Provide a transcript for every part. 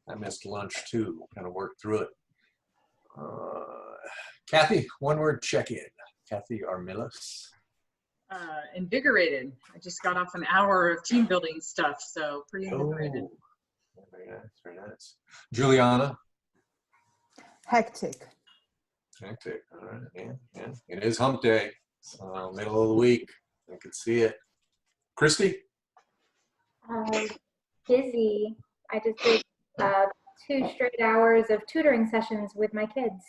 I missed lunch too, kind of worked through it. Kathy, one word check-in. Kathy Armilis. Invigorated. I just got off an hour of team building stuff, so pretty invigorated. Oh, very nice, very nice. Juliana. Hectic. Hectic. All right. Yeah. It is hump day. So middle of the week. I can see it. Christy. Busy. I just did 2 straight hours of tutoring sessions with my kids.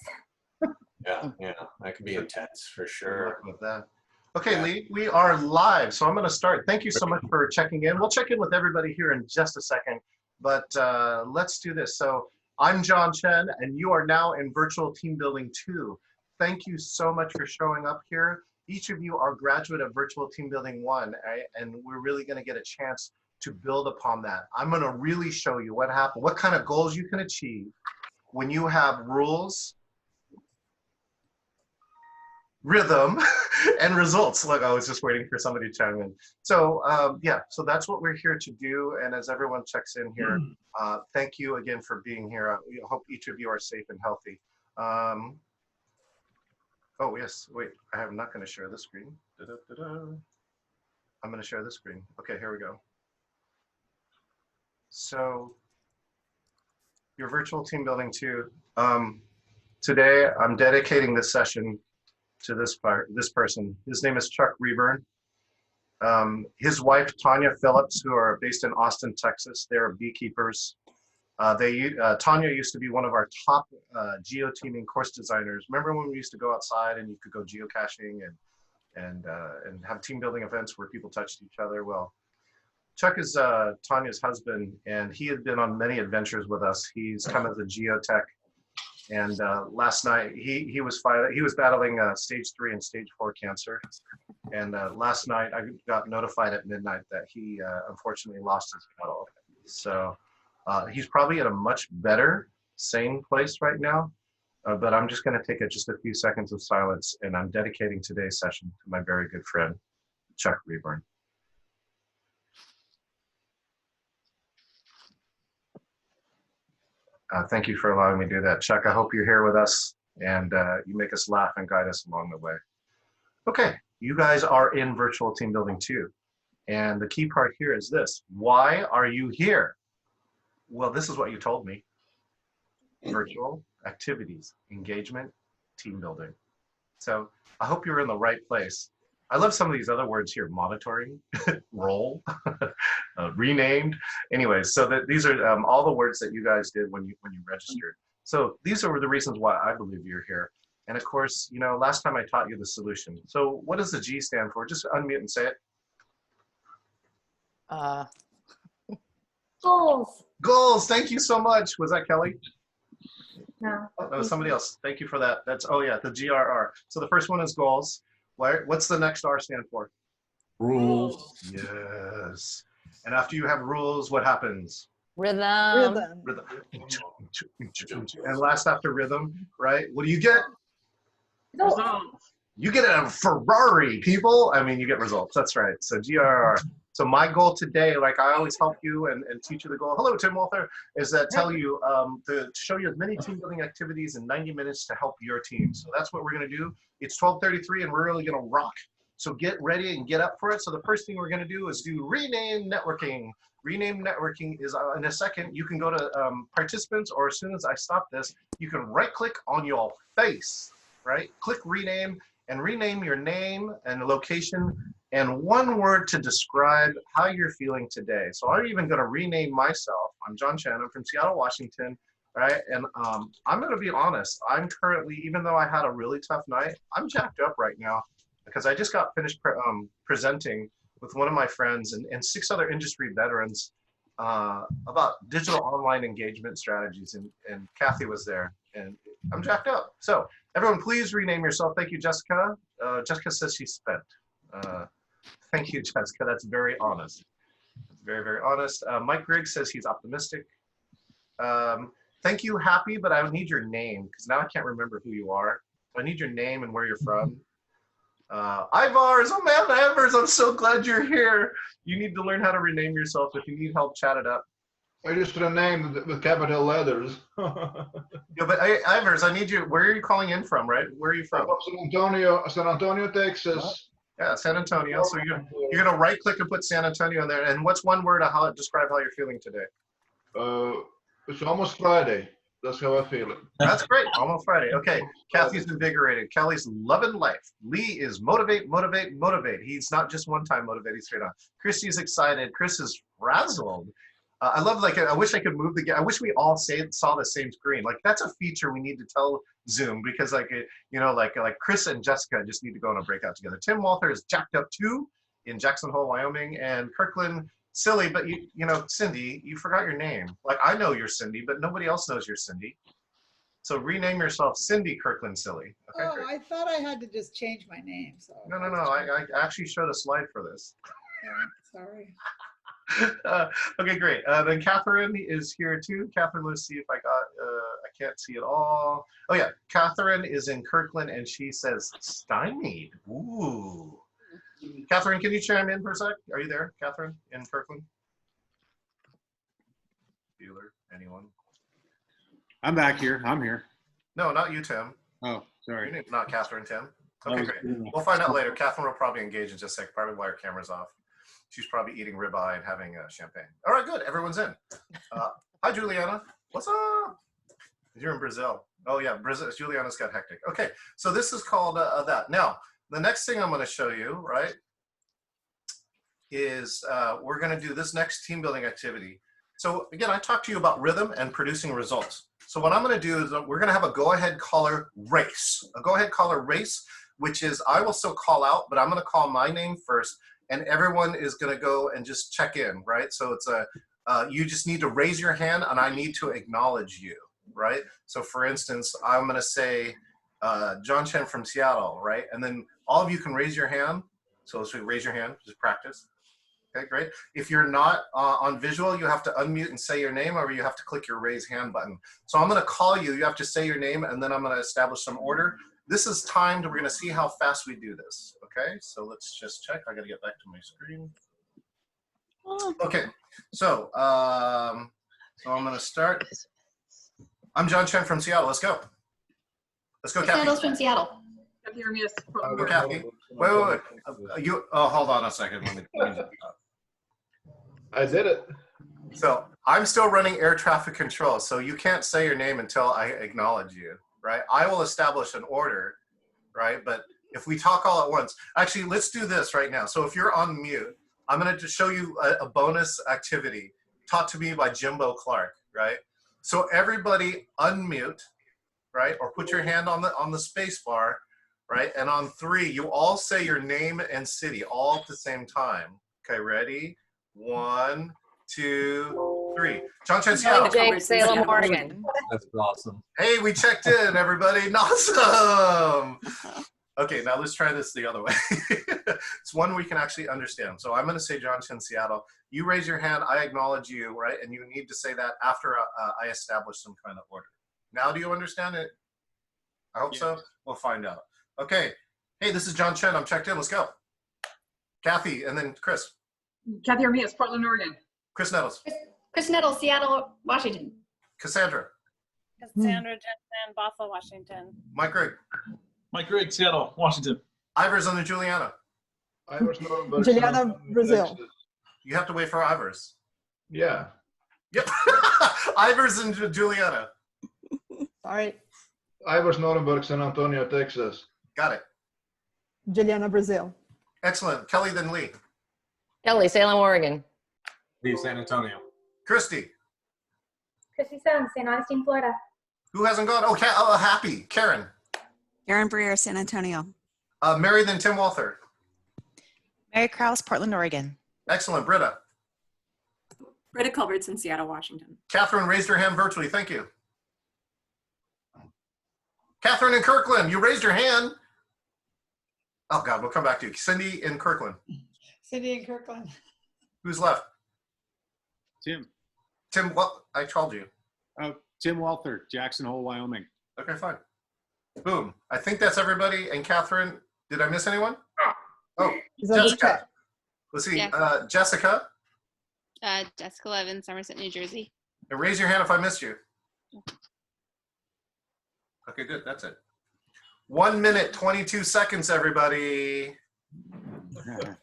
Yeah, that can be intense for sure. With that. Okay, Lee, we are live, so I'm going to start. Thank you so much for checking in. We'll check in with everybody here in just a second, but let's do this. So I'm Chen, and you are now in Virtual Team Building 2. Thank you so much for showing up here. Each of you are graduate of Virtual Team Building 1, right? And we're really going to get a chance to build upon that. I'm going to really show you what happened, what kind of goals you can achieve when you have rules, rhythm, and results. Look, I was just waiting for somebody to chime in. So yeah, so that's what we're here to do. And as everyone checks in here, thank you again for being here. I hope each of you are safe and healthy. Oh yes, wait, I'm not going to share this screen. I'm going to share this screen. Okay, here we go. So your Virtual Team Building 2. Today I'm dedicating this session to this person. His name is Chuck Rayburn. His wife, Tanya Phillips, who are based in Austin, Texas. They're beekeepers. Tanya used to be one of our top geoteaming course designers. Remember when we used to go outside and you could go geocaching and have team building events where people touched each other? Well, Chuck is Tanya's husband, and he had been on many adventures with us. He's come as a geotech. And last night, he was battling stage 3 and stage 4 cancer. And last night, I got notified at midnight that he unfortunately lost his battle. So he's probably at a much better, sane place right now. But I'm just going to take just a few seconds of silence, and I'm dedicating today's session to my very good friend, Chuck Rayburn. Thank you for allowing me to do that. Chuck, I hope you're here with us and you make us laugh and guide us along the way. Okay, you guys are in Virtual Team Building 2. And the key part here is this. Why are you here? Well, this is what you told me. Virtual activities, engagement, team building. So I hope you're in the right place. I love some of these other words here: monitoring, role, renamed. Anyways, so these are all the words that you guys did when you registered. So these are the reasons why I believe you're here. And of course, you know, last time I taught you the solution. So what does the G stand for? Just unmute and say it. Goals. Goals. Thank you so much. Was that Kelly? No. Oh, that was somebody else. Thank you for that. That's, oh yeah, the GRR. So the first one is goals. What's the next R stand for? Rules. Yes. And after you have rules, what happens? Rhythm. Rhythm. And last after rhythm, right? What do you get? Results. You get a Ferrari, people. I mean, you get results. That's right. So GRR. So my goal today, like I always help you and teach you the goal. Hello, Tim Walther, is that tell you to show you as many team building activities in 90 minutes to help your team. So that's what we're going to do. It's 12:33 and we're really going to rock. So get ready and get up for it. So the first thing we're going to do is do rename networking. Rename networking is in a second. You can go to participants, or as soon as I stop this, you can right click on your face, right? Click rename and rename your name and location and one word to describe how you're feeling today. So I'm even going to rename myself. I'm Chen. I'm from Seattle, Washington, right? And I'm going to be honest. I'm currently, even though I had a really tough night, I'm jacked up right now because I just got finished presenting with one of my friends and 6 other industry veterans about digital online engagement strategies. And Kathy was there, and I'm jacked up. So everyone, please rename yourself. Thank you, Jessica. Jessica says she's spent. Thank you, Jessica. That's very honest. That's very, very honest. Mike Griggs says he's optimistic. Thank you, Happy, but I would need your name because now I can't remember who you are. I need your name and where you're from. Ivars, Amanda Evers, I'm so glad you're here. You need to learn how to rename yourself. If you need help, chat it up. I just renamed it with capital letters. Yeah, but Ivers, I need you. Where are you calling in from, right? Where are you from? San Antonio, Texas. Yeah, San Antonio. So you're gonna right click and put San Antonio in there. And what's one word of how it describe how you're feeling today? It's almost Friday. That's how I feel it. That's great. Almost Friday. Okay. Kathy's invigorated. Kelly's loving life. Lee is motivate, motivate, motivate. He's not just one time motivated straight on. Christy's excited. Chris is frazzled. I love, like, I wish I could move I wish we all saw the same screen. Like, that's a feature we need to tell Zoom, because, like, like Chris and Jessica just need to go on a breakout together. Tim Walther is jacked up too in Jackson Hole, Wyoming, and Kirkland, silly, but you know, Cindy, you forgot your name. Like, I know you're Cindy, but nobody else knows you're Cindy. So rename yourself Cindy Kirkland Silly. Okay, Oh, great. I thought I had to just change my name, so. No. I actually showed a slide for this. Yeah, sorry. Okay, great. Then Catherine is here too. Catherine, let's see if I got, I can't see it all. Oh yeah, Catherine is in Kirkland and she says stymied. Ooh. Catherine, can you chime in for a sec? Are you there, Catherine, in Kirkland? Bueller, anyone? I'm back here. I'm here. No, not you, Tim. Oh, Your sorry. name's not Catherine, Tim. I Okay, was great. doing We'll find out later. Catherine will probably engage in just a sec, probably while her camera's off. She's probably eating ribeye and having champagne. All right, good. Everyone's in. Hi, Juliana. What's up? You're in Brazil. Oh, yeah. Brazil. Juliana's got hectic. Okay, so this is called that. Now, the next thing I'm going to show you, right, is we're going to do this next team building activity. So, again, I talked to you about rhythm and producing results. So what I'm going to do is we're going to have a go-ahead caller race. A go-ahead caller race, which is I will still call out, but I'm going to call my name first. And everyone is going to go and just check in, right? So it's you just need to raise your hand and I need to acknowledge you, right? So for instance, I'm going to say John Chen from Seattle, right? And then all of you can raise your hand. So let's raise your hand, just practice. Okay, great. If you're not on visual, you have to unmute and say your name, or you have to click your raise hand button. So I'm going to call you. You have to say your name, and then I'm going to establish some order. This is timed. We're going to see how fast we do this. Okay, so let's just check. I got to get back to my screen. Okay, so I'm going to start. I'm John Chen from Seattle. Let's go. Let's go, Kathy. Seattle's from Seattle. Kathy Ramirez. Go, Kathy. Wait. You. Oh, hold on a second. Let me change it up. I did it. So I'm still running air traffic control, so you can't say your name until I acknowledge you, right? I will establish an order, right? But if we talk all at once, actually, let's do this right now. So if you're on mute, I'm going to show you a bonus activity taught to me by Jimbo Clark, right? So everybody unmute, right? Or put your hand on the space bar, right? And on 3, you all say your name and city all at the same time. Okay, ready? 1, 2, 3. John Chen, Seattle. Jake, Salem, Oregon. That's awesome. Hey, we checked in, everybody. Awesome. Okay, now let's try this the other way. It's one we can actually understand. So I'm going to say John Chen, Seattle. You raise your hand. I acknowledge you, right? And you need to say that after I establish some kind of order. Now, do you understand it? I hope so. We'll find out. Okay. Hey, this is John Chen. I'm checked in. Let's go. Kathy, and then Chris. Kathy Ramirez, Portland, Oregon. Chris Nettles. Chris Nettle, Seattle, Washington. Cassandra. Cassandra Jensen, Bothell, Washington. Mike Rigg. Mike Rigg, Seattle, Washington. Ivers and Juliana. Juliana, Brazil. You have to wait for Ivers. Yeah. Yep. Ivers and Juliana. Sorry. Ivers Nuremberg, San Antonio, Texas. Got it. Juliana, Brazil. Excellent. Kelly, then Lee. Kelly, Salem, Oregon. Leave San Antonio. Christy. Chrissy Sones, St. Augustine, Florida. Who hasn't gone? Oh, Happy. Karen. Karen Breer, San Antonio. Mary, then Tim Walther. Mary Krause, Portland, Oregon. Excellent. Britta. Britta Culbertson, Seattle, Washington. Catherine raised her hand virtually. Thank you. Catherine in Kirkland, you raised your hand. Oh, God, we'll come back to you. Cindy in Kirkland. Cindy and Kirkland. Who's left? Tim. Tim, what? I called you. Oh, Tim Walther, Jackson Hole, Wyoming. Okay, fine. Boom. I think that's everybody. And Catherine, did I miss anyone? Oh, Is that the Jessica. chat? Let's see. Yeah. Jessica. Jessica Levin, Somerset, New Jersey. And raise your hand if I missed you. Okay, good. That's it. 1 minute, 22 seconds, everybody.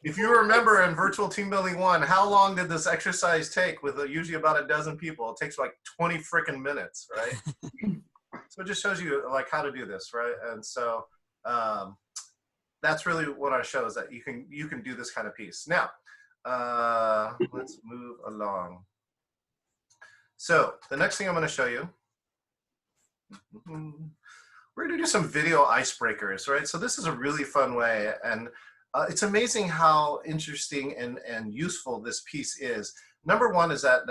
If you remember in Virtual Team Building 1, how long did this exercise take with usually about a dozen people? It takes like 20 freaking minutes, right? So it just shows you like how to do this, right? And so that's really what our show is, that you can do this kind of piece. Now, let's move along. So the next thing I'm going to show you, we're going to do some video icebreakers, right? So this is a really fun way, and it's amazing how interesting and useful this piece is. Number one is that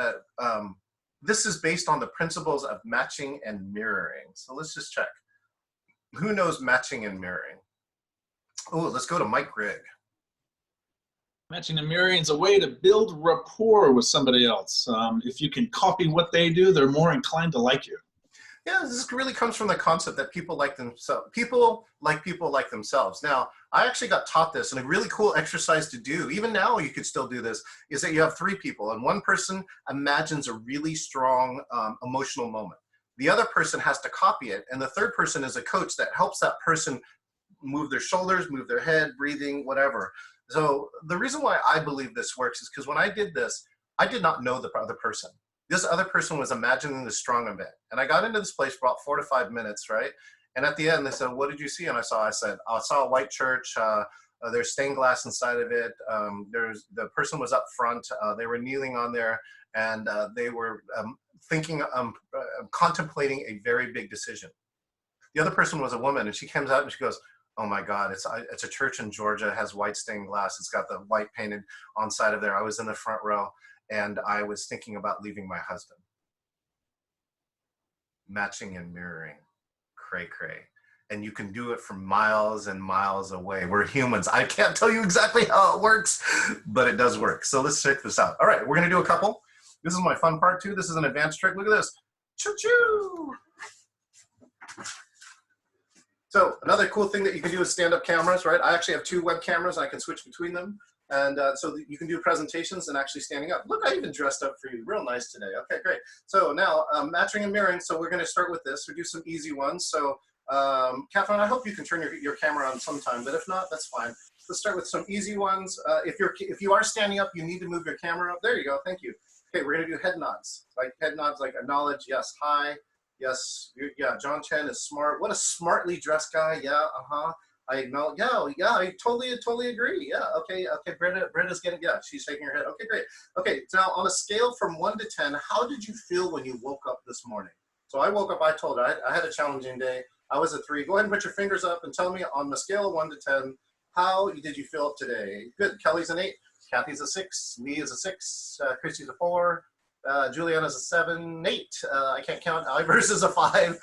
this is based on the principles of matching and mirroring. So let's just check. Who knows matching and mirroring? Oh, let's go to Mike Grigg. Matching and mirroring is a way to build rapport with somebody else. If you can copy what they do, they're more inclined to like you. Yeah, this really comes from the concept that people like themselves. People like themselves. Now, I actually got taught this, and a really cool exercise to do, even now you could still do this, is that you have three people, and one person imagines a really strong emotional moment. The other person has to copy it, and the third person is a coach that helps that person move their shoulders, move their head, breathing, whatever. So the reason why I believe this works is because when I did this, I did not know the other person. This other person was imagining the strong event. And I got into this place for about 4 to 5 minutes, right? And at the end, they said, what did you see? And I said, I saw a white church. There's stained glass inside of it. The person was up front. They were kneeling on there, and they were contemplating a very big decision. The other person was a woman, and she comes out and she goes, oh my God, it's a church in Georgia, it has white stained glass. It's got the white painted on side of there. I was in the front row, and I was thinking about leaving my husband. Matching and mirroring, cray cray. And you can do it from miles and miles away. We're humans. I can't tell you exactly how it works, but it does work. So let's check this out. All right, we're gonna do a couple. This is my fun part too. This is an advanced trick. Look at this. Choo-choo. So another cool thing that you can do is stand up cameras, right? I actually have 2 web cameras. I can switch between them. And so that you can do presentations and actually standing up. Look, I even dressed up for you. Real nice today. Okay, great. So now matching and mirroring. So we're going to start with this. We'll do some easy ones. So Catherine, I hope you can turn your camera on sometime, but if not, that's fine. Let's start with some easy ones. If you are standing up, you need to move your camera up. There you go. Thank you. Okay, we're going to do head nods. Like head nods, like acknowledge, yes, hi. Yes, yeah, John Chen is smart. What a smartly dressed guy. Yeah, uh-huh. I acknowledge, yeah, I totally agree. Yeah, okay, Britta's getting, yeah, she's shaking her head. Okay, great. Okay, so now on a scale from 1 to 10, how did you feel when you woke up this morning? So I woke up, I told her, I had a challenging day. I was a 3. Go ahead and put your fingers up and tell me on the scale of 1 to 10, how did you feel today? Good, Kelly's an 8, Kathy's a 6, Lee is a 6, Christy's a 4, Juliana's a 7, 8. I can't count. Ivers is a 5.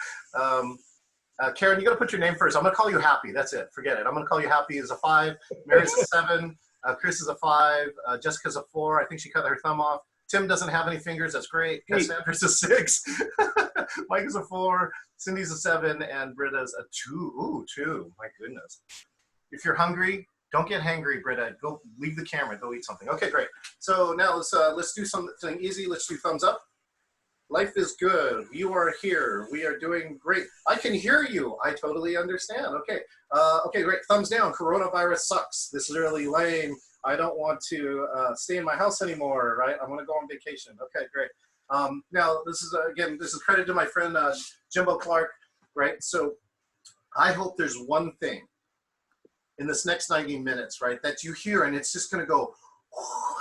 Karen, you got to put your name first. I'm going to call you Happy. That's it. Forget it. I'm going to call you Happy is a 5. Mary's a 7. Chris is a 5. Jessica's a 4. I think she cut her thumb off. Tim doesn't have any fingers. That's great. Cassandra's a 6. Mike is a 4. Cindy's a 7. And Britta's a 2. Ooh, 2. My goodness. If you're hungry, don't get hangry, Britta. Go leave the camera. Go eat something. Okay, great. So now let's do something easy. Let's do thumbs up. Life is good. You are here. We are doing great. I can hear you. I totally understand. Okay. Okay, great. Thumbs down. Coronavirus sucks. This is really lame. I don't want to stay in my house anymore, right? I want to go on vacation. Okay, great. Now, this is, again, this is credit to my friend Jimbo Clark, right? So I hope there's one thing in this next 90 minutes, right, that you hear, and it's just going to go,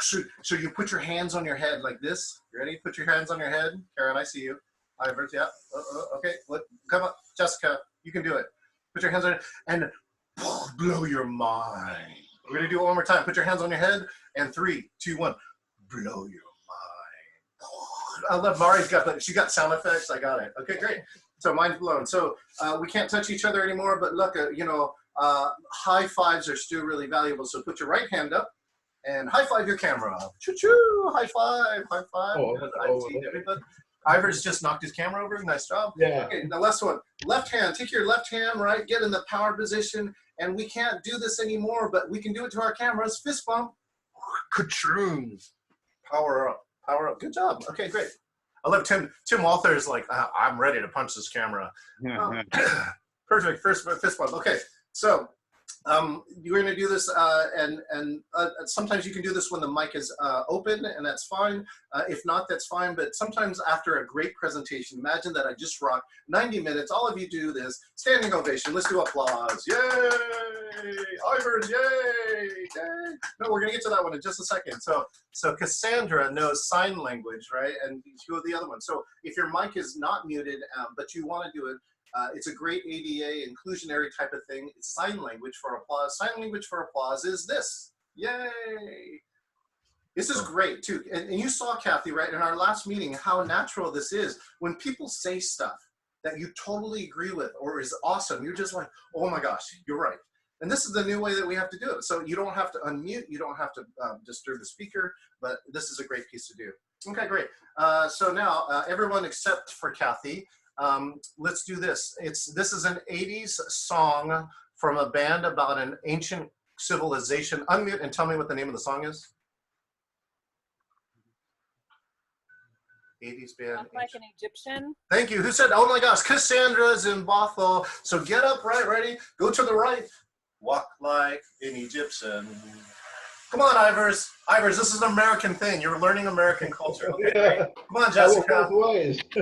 so you put your hands on your head like this. You ready? Put your hands on your head. Karen, I see you. Ivers, yeah. Okay, come on. Jessica, you can do it. Put your hands on it and blow your mind. We're going to do it one more time. Put your hands on your head and 3, 2, 1. Blow your mind. I love Mari's got that. She got sound effects. I got it. Okay, great. So mine's blown. So we can't touch each other anymore, but look, you know, high fives are still really valuable. So put your right hand up and high five your camera. Choo-choo, high five, high five. Everybody. Ivers just knocked his camera over. Nice job. Yeah. Okay, the last one. Left hand. Take your left hand, right? Get in the power position. And we can't do this anymore, but we can do it to our cameras. Fist bump. Ka-choom. Power up. Power up. Good job. Okay, great. I love Tim. Tim Walther is like, I'm ready to punch this camera. Perfect. First fist bump. Okay, so you're going to do this, and sometimes you can do this when the mic is open, and that's fine. If not, that's fine. But sometimes after a great presentation, imagine that I just rocked 90 minutes. All of you do this. Standing ovation. Let's do applause. Yay! Ivers, yay! Yay! No, we're going to get to that one in just a second. So Cassandra knows sign language, right? And you go the other one. So if your mic is not muted, but you want to do it, it's a great ADA inclusionary type of thing. It's sign language for applause. Sign language for applause is this. Yay! This is great too. And you saw, Kathy, right, in our last meeting, how natural this is. When people say stuff that you totally agree with or is awesome, you're just like, oh my gosh, you're right. And this is the new way that we have to do it. So you don't have to unmute, you don't have to disturb the speaker, but this is a great piece to do. Okay, great. So now everyone except for Kathy, let's do this. This is an 80s song from a band about an ancient civilization. Unmute and tell me what the name of the song is. 80s band. Walk like an Egyptian. Thank you. Who said, oh my gosh, Cassandra's in Bothell. So get up, right, ready, go to the right. Walk like an Egyptian. Come on, Ivers. Ivers, this is an American thing. You're learning American culture. Okay, great. Come on, Jessica.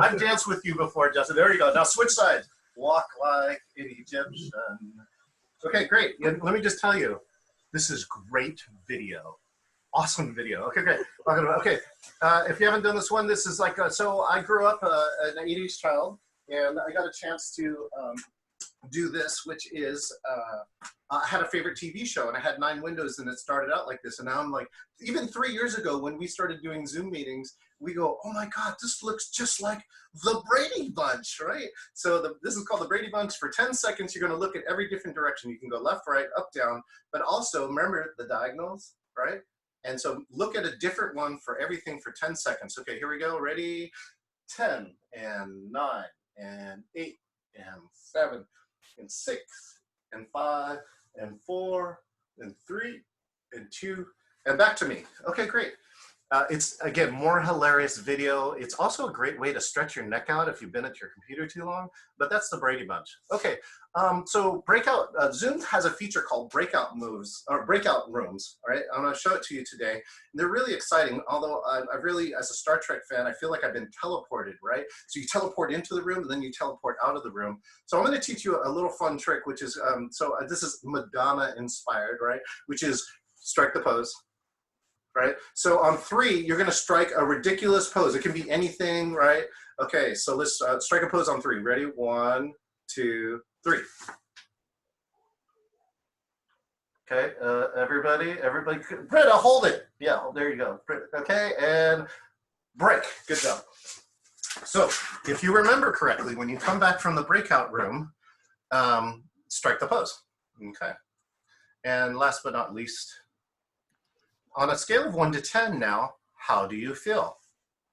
I've danced with you before, Jessica. There you go. Now switch sides. Walk like an Egyptian. Okay, great. Let me just tell you, this is great video. Awesome video. Okay, great. Okay, if you haven't done this one, this is like, so I grew up an 80s child, and I got a chance to do this, which is, I had a favorite TV show, and I had 9 windows, and it started out like this, and now I'm like, even 3 years ago when we started doing Zoom meetings, we go, oh my God, this looks just like the Brady Bunch, right? So this is called the Brady Bunch. For 10 seconds, you're gonna look at every different direction. You can go left, right, up, down, but also remember the diagonals, right? And so look at a different one for everything for 10 seconds. Okay, here we go, ready? 10 and 9 and 8 and 7 and 6 and 5 and 4 and 3 and 2 and back to me. Okay, great. It's, again, more hilarious video. It's also a great way to stretch your neck out if you've been at your computer too long, but that's the Brady Bunch. Okay, so breakout, Zoom has a feature called breakout moves, or breakout rooms, all right? I'm gonna show it to you today. And they're really exciting, although I really, as a Star Trek fan, I feel like I've been teleported, right? So you teleport into the room, and then you teleport out of the room. So I'm gonna teach you a little fun trick, which is, this is Madonna inspired, right? Which is strike the pose. Right? So on 3, you're going to strike a ridiculous pose. It can be anything, right? Okay, so let's strike a pose on 3. Ready? 1, 2, 3. Okay, everybody, Britta, hold it. Yeah, there you go. Okay, and break. Good job. So if you remember correctly, when you come back from the breakout room, strike the pose. Okay. And last but not least, on a scale of 1 to 10 now, how do you feel?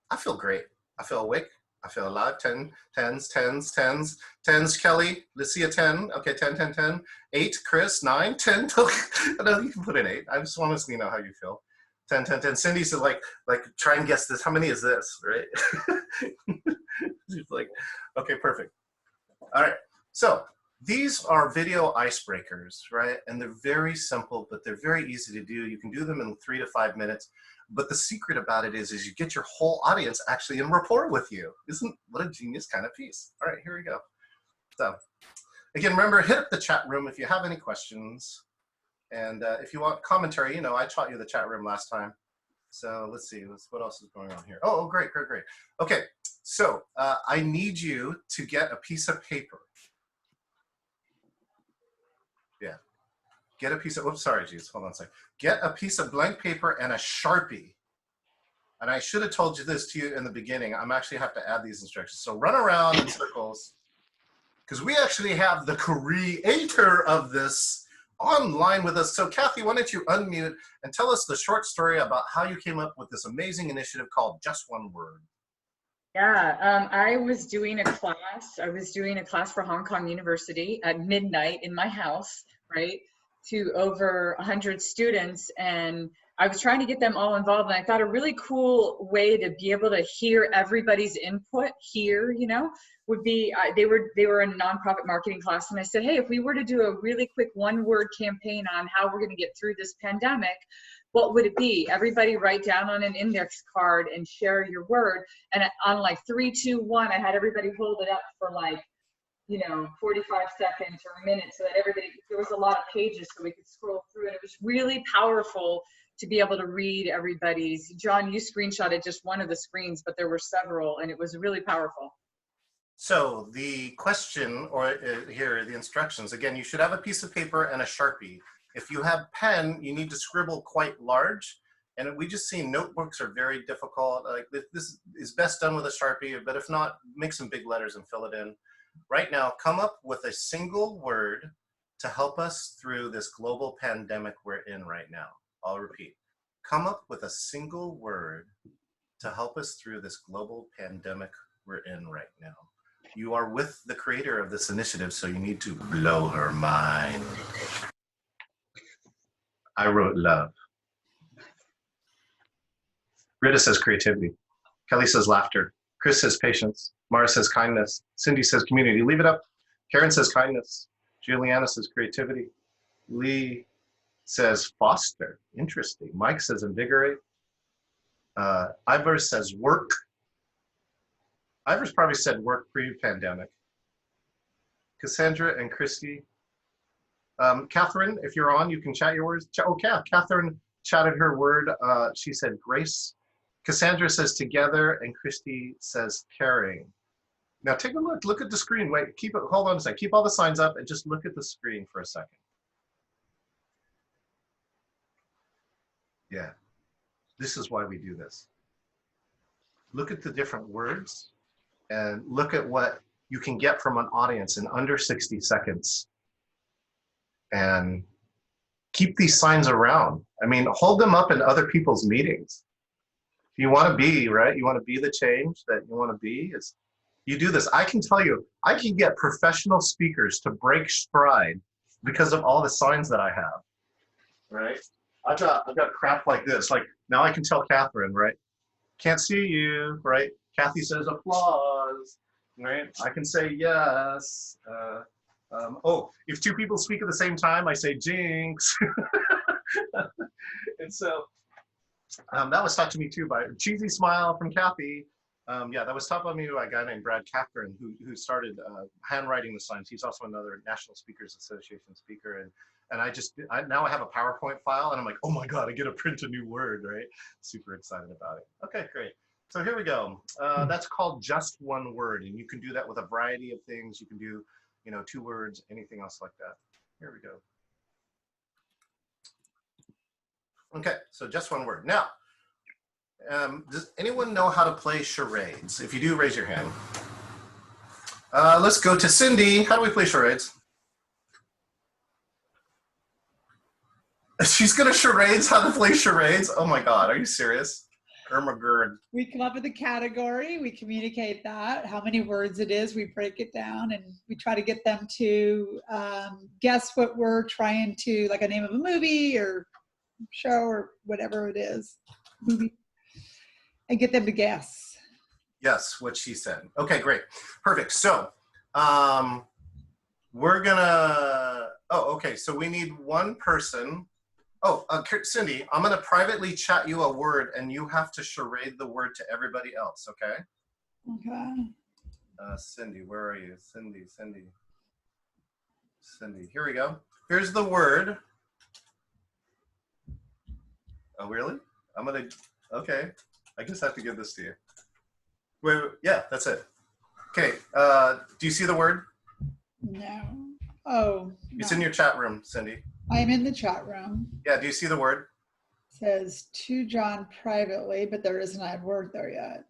I feel great. I feel awake. I feel alive. 10, 10s, 10s, 10s, 10s, Kelly. Let's see a 10. Okay, 10, 10, 10. 8, Chris, 9, 10. No, you can put an 8. I just want to see how you feel. 10, 10, 10. Cindy's like, try and guess this. How many is this, right? She's like, okay, perfect. All right, so these are video icebreakers, right? And they're very simple, but they're very easy to do. You can do them in 3 to 5 minutes. But the secret about it is you get your whole audience actually in rapport with you. What a genius kind of piece. All right, here we go. So again, remember, hit up the chat room if you have any questions. And if you want commentary, I taught you the chat room last time. So let's see, what else is going on here? Oh, great, great, great. Okay, so I need you to get a piece of paper. Yeah, get a piece of, oops, sorry, geez, hold on a second. Get a piece of blank paper and a Sharpie. And I should have told you this to you in the beginning. I'm actually have to add these instructions. So run around in circles, because we actually have the creator of this online with us. So Kathy, why don't you unmute and tell us the short story about how you came up with this amazing initiative called Just One Word. Yeah, I was doing a class. I was doing a class for Hong Kong University at midnight in my house, right, to over 100 students. And I was trying to get them all involved, and I thought a really cool way to be able to hear everybody's input here, you know, would be, they were in a nonprofit marketing class, and I said, hey, if we were to do a really quick one-word campaign on how we're going to get through this pandemic, what would it be? Everybody write down on an index card and share your word. And on like 3, 2, 1, I had everybody hold it up for like, you know, 45 seconds or a minute, so that everybody, there was a lot of pages so we could scroll through, and it was really powerful to be able to read everybody's. John, you screenshotted just one of the screens, but there were several, and it was really powerful. So the question, or here are the instructions. Again, you should have a piece of paper and a Sharpie. If you have pen, you need to scribble quite large. And we just see notebooks are very difficult. Like this is best done with a Sharpie, but if not, make some big letters and fill it in. Right now, come up with a single word to help us through this global pandemic we're in right now. I'll repeat. Come up with a single word to help us through this global pandemic we're in right now. You are with the creator of this initiative, so you need to blow her mind. I wrote love. Rita says creativity. Kelly says laughter. Chris says patience. Mara says kindness. Cindy says community. Leave it up. Karen says kindness. Juliana says creativity. Lee says foster. Interesting. Mike says invigorate. Ivor says work. Ivor's probably said work pre-pandemic. Cassandra and Christy. Catherine, if you're on, you can chat your words. Oh, Catherine chatted her word. She said grace. Cassandra says together, and Christy says caring. Now take a look. Look at the screen. Wait, keep it. Hold on a second. Keep all the signs up and just look at the screen for a second. Yeah, this is why we do this. Look at the different words and look at what you can get from an audience in under 60 seconds. And keep these signs around. I mean, hold them up in other people's meetings. If you want to be, right? You want to be the change that you want to be. Is you do this. I can tell you, I can get professional speakers to break stride because of all the signs that I have, right? I've got crap like this. Like now I can tell Catherine, right? Can't see you, right? Kathy says applause, right? I can say yes. Oh, if two people speak at the same time, I say jinx. And so that was taught to me too by cheesy smile from Kathy. Yeah, that was taught by me by a guy named Brad Catherine who started handwriting the signs. He's also another National Speakers Association speaker. And I now have a PowerPoint file and I'm like, oh my God, I get to print a new word, right? Super excited about it. Okay, great. So here we go. That's called just one word. And you can do that with a variety of things. You can do, you know, 2 words, anything else like that. Here we go. Okay, so just one word. Now, does anyone know how to play charades? If you do, raise your hand. Let's go to Cindy. How do we play charades? She's gonna charades how to play charades? Oh my God, are you serious? Ermagerd. We come up with a category, we communicate that, how many words it is, we break it down, and we try to get them to guess what we're trying to, like a name of a movie or show or whatever it is, movie, and get them to guess. Yes, what she said. Okay, great. Perfect. So we're gonna, oh, okay, so we need one person. Oh, Cindy, I'm gonna privately chat you a word and you have to charade the word to everybody else, okay? Okay. Cindy, where are you? Cindy, here we go. Here's the word. Oh, really? I'm gonna, okay. I just have to give this to you. Wait, yeah, that's it. Okay, do you see the word? No. Oh. It's no. in your chat room, Cindy. I am in the chat room. Yeah, do you see the word? It says to John privately, but there isn't a word there yet.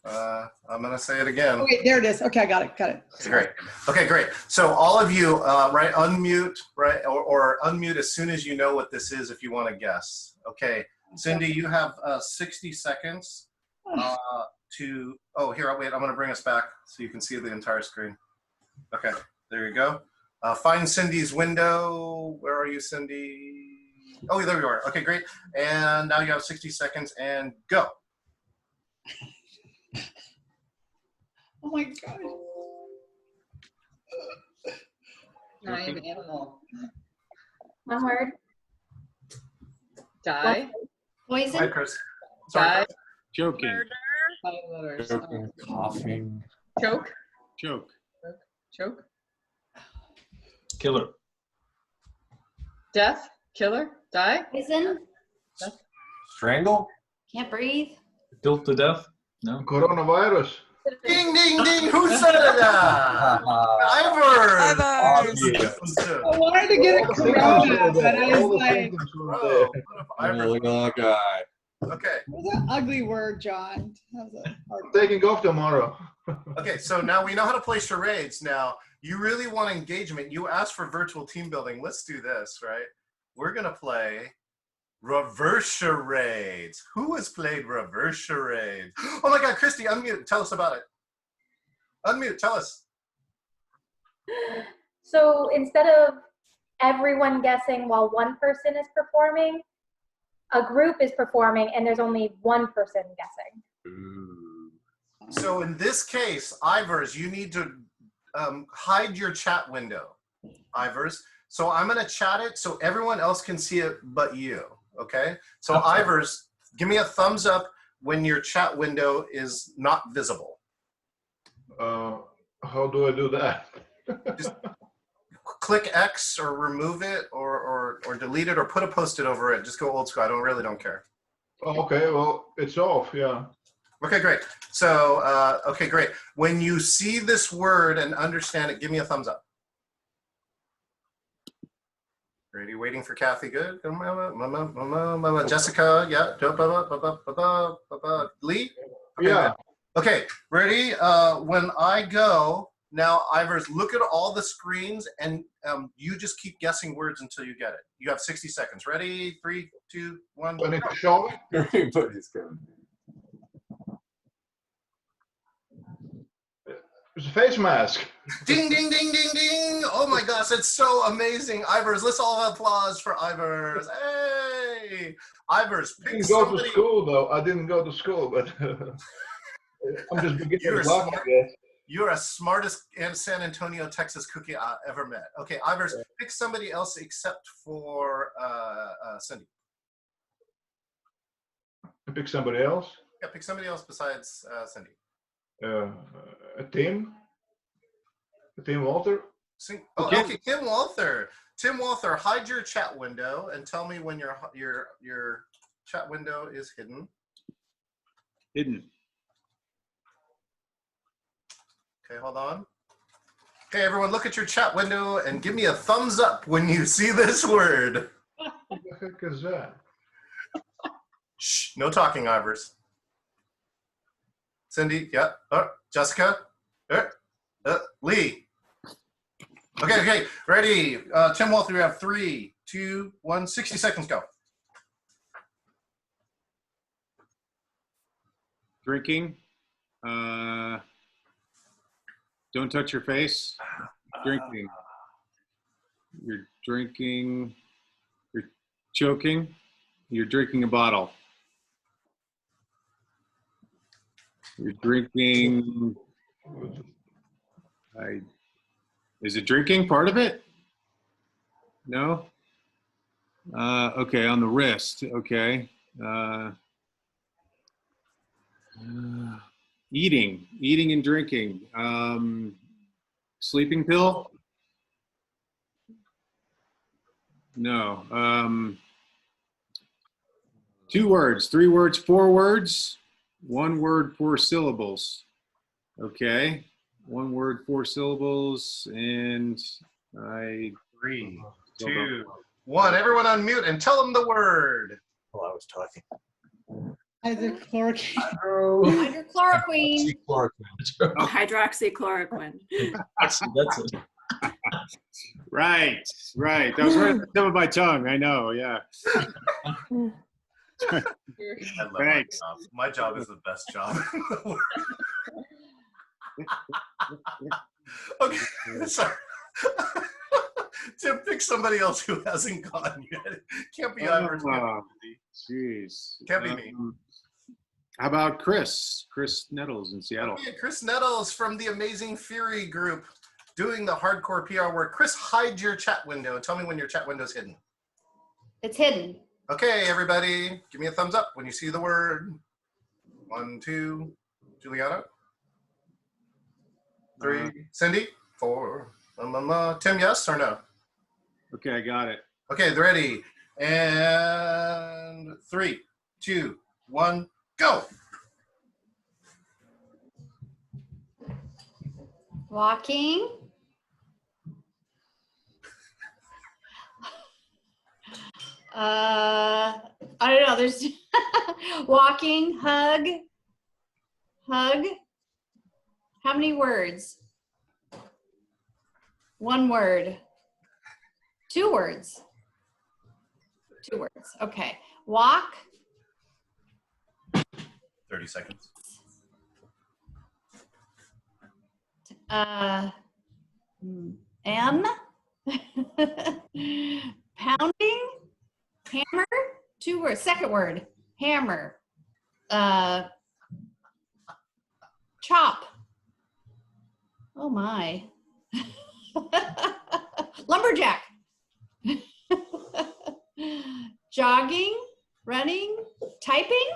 I'm gonna say it again. Oh, wait, there it is. Okay, I got it. Okay, great. Okay, great. So all of you, right, unmute, right, or unmute as soon as you know what this is if you want to guess. Okay, Cindy, you have 60 seconds to, oh, here, wait, I'm gonna bring us back so you can see the entire screen. Okay, there you go. Find Cindy's window. Where are you, Cindy? Oh, there we are. Okay, great. And now you have 60 seconds and go. Oh my God. Not even animal. One word. Die. Poison. Hi, Chris. Die. Chris. Joking. Five letters. Choking, coughing. Choke. Joke. Choke. Killer. Death. Killer. Die. Poison. Strangle? Can't breathe. Built to death? No. Coronavirus. Ding, ding, ding. Who said it? Ivor. I wanted to get a corona, but I was like, Bro, Look at that guy. okay. it was an ugly word, John. That was a hard I'm taking off tomorrow. Okay, so now we know how to play charades. Now, you really want engagement. You asked for virtual team building. Let's do this, right? We're going to play reverse charades. Who has played reverse charades? Oh my God, Christy, unmute. Tell us about it. Unmute, tell us. So instead of everyone guessing while one person is performing, a group is performing and there's only one person guessing. So in this case, Ivers, you need to hide your chat window, Ivers. So I'm going to chat it so everyone else can see it but you, okay? So Ivers, give me a thumbs up when your chat window is not visible. How do I do that? Just click X or remove it or delete it or put a post-it over it. Just go old school. I really don't care. Okay, well, it's off, yeah. Okay, great. So, okay, great. When you see this word and understand it, give me a thumbs up. Ready? Waiting for Kathy. Good. Jessica. Yeah. Lee. Okay, Yeah. good. Okay. Ready? When I go now, Ivers, look at all the screens and you just keep guessing words until you get it. You have 60 seconds. Ready? 3, 2, 1. When it's showing? Everybody's going. It's a face mask. Ding, ding, ding, ding, ding. Oh my gosh, it's so amazing. Ivers, let's all have applause for Ivers. Hey! Ivers, I pick didn't go somebody. to school, though. I didn't go to school, but I'm just beginning You're to laugh, smart. I guess. You're a smartest San Antonio, Texas cookie I ever met. Okay, Ivers, pick somebody else except for Cindy. Pick somebody else. Yeah, pick somebody else besides Cindy. Tim Walter. Okay, Tim Walther. Tim Walther, hide your chat window and tell me when your chat window is hidden. Hidden. Okay, hold on. Okay, everyone, look at your chat window and give me a thumbs up when you see this word. What the heck is that? Shh, no talking, Ivers. Cindy, yeah. Jessica, Lee. Okay, ready. Tim Walther, you have 3, 2, 1, 60 seconds, go. Drinking. Don't touch your face. Drinking. You're drinking. You're choking. You're drinking a bottle. You're drinking. Is it drinking part of it? No? Okay, on the wrist. Okay. Eating and drinking. Sleeping pill? No. 2 words, 3 words, 4 words. 1 word, 4 syllables. Okay. 1 word, 4 syllables, and 3, 2, 1. Everyone unmute and tell them the word. Well, I was talking. hydrochloroquine. Hydrochloroquine. Hydroxychloroquine. That's it. Right. That was right at the tip of my tongue. I know. Yeah. I love Thanks. my job. My job is the best job in the world. Okay, sorry. Tim, pick somebody else who hasn't gone yet. Can't be Ivers. Jeez. Can't be me. How about Chris? Chris Nettles in Seattle. Okay, Chris Nettles from the Amazing Fury group doing the hardcore PR work. Chris, hide your chat window and tell me when your chat window is hidden. It's hidden. Okay, everybody, give me a thumbs up when you see the word. 1, 2, Juliana. 3, Cindy. 4, Tim, yes or no? Okay, I got it. Okay, they're ready. And 3, 2, 1, go. Walking. I don't know. There's walking, hug. How many words? 1 word. 2 words. 2 words. Okay. Walk. 30 seconds. M. Pounding. Hammer. 2 words. Second word. Hammer. Chop. Oh my. Lumberjack. Jogging. Running. Typing.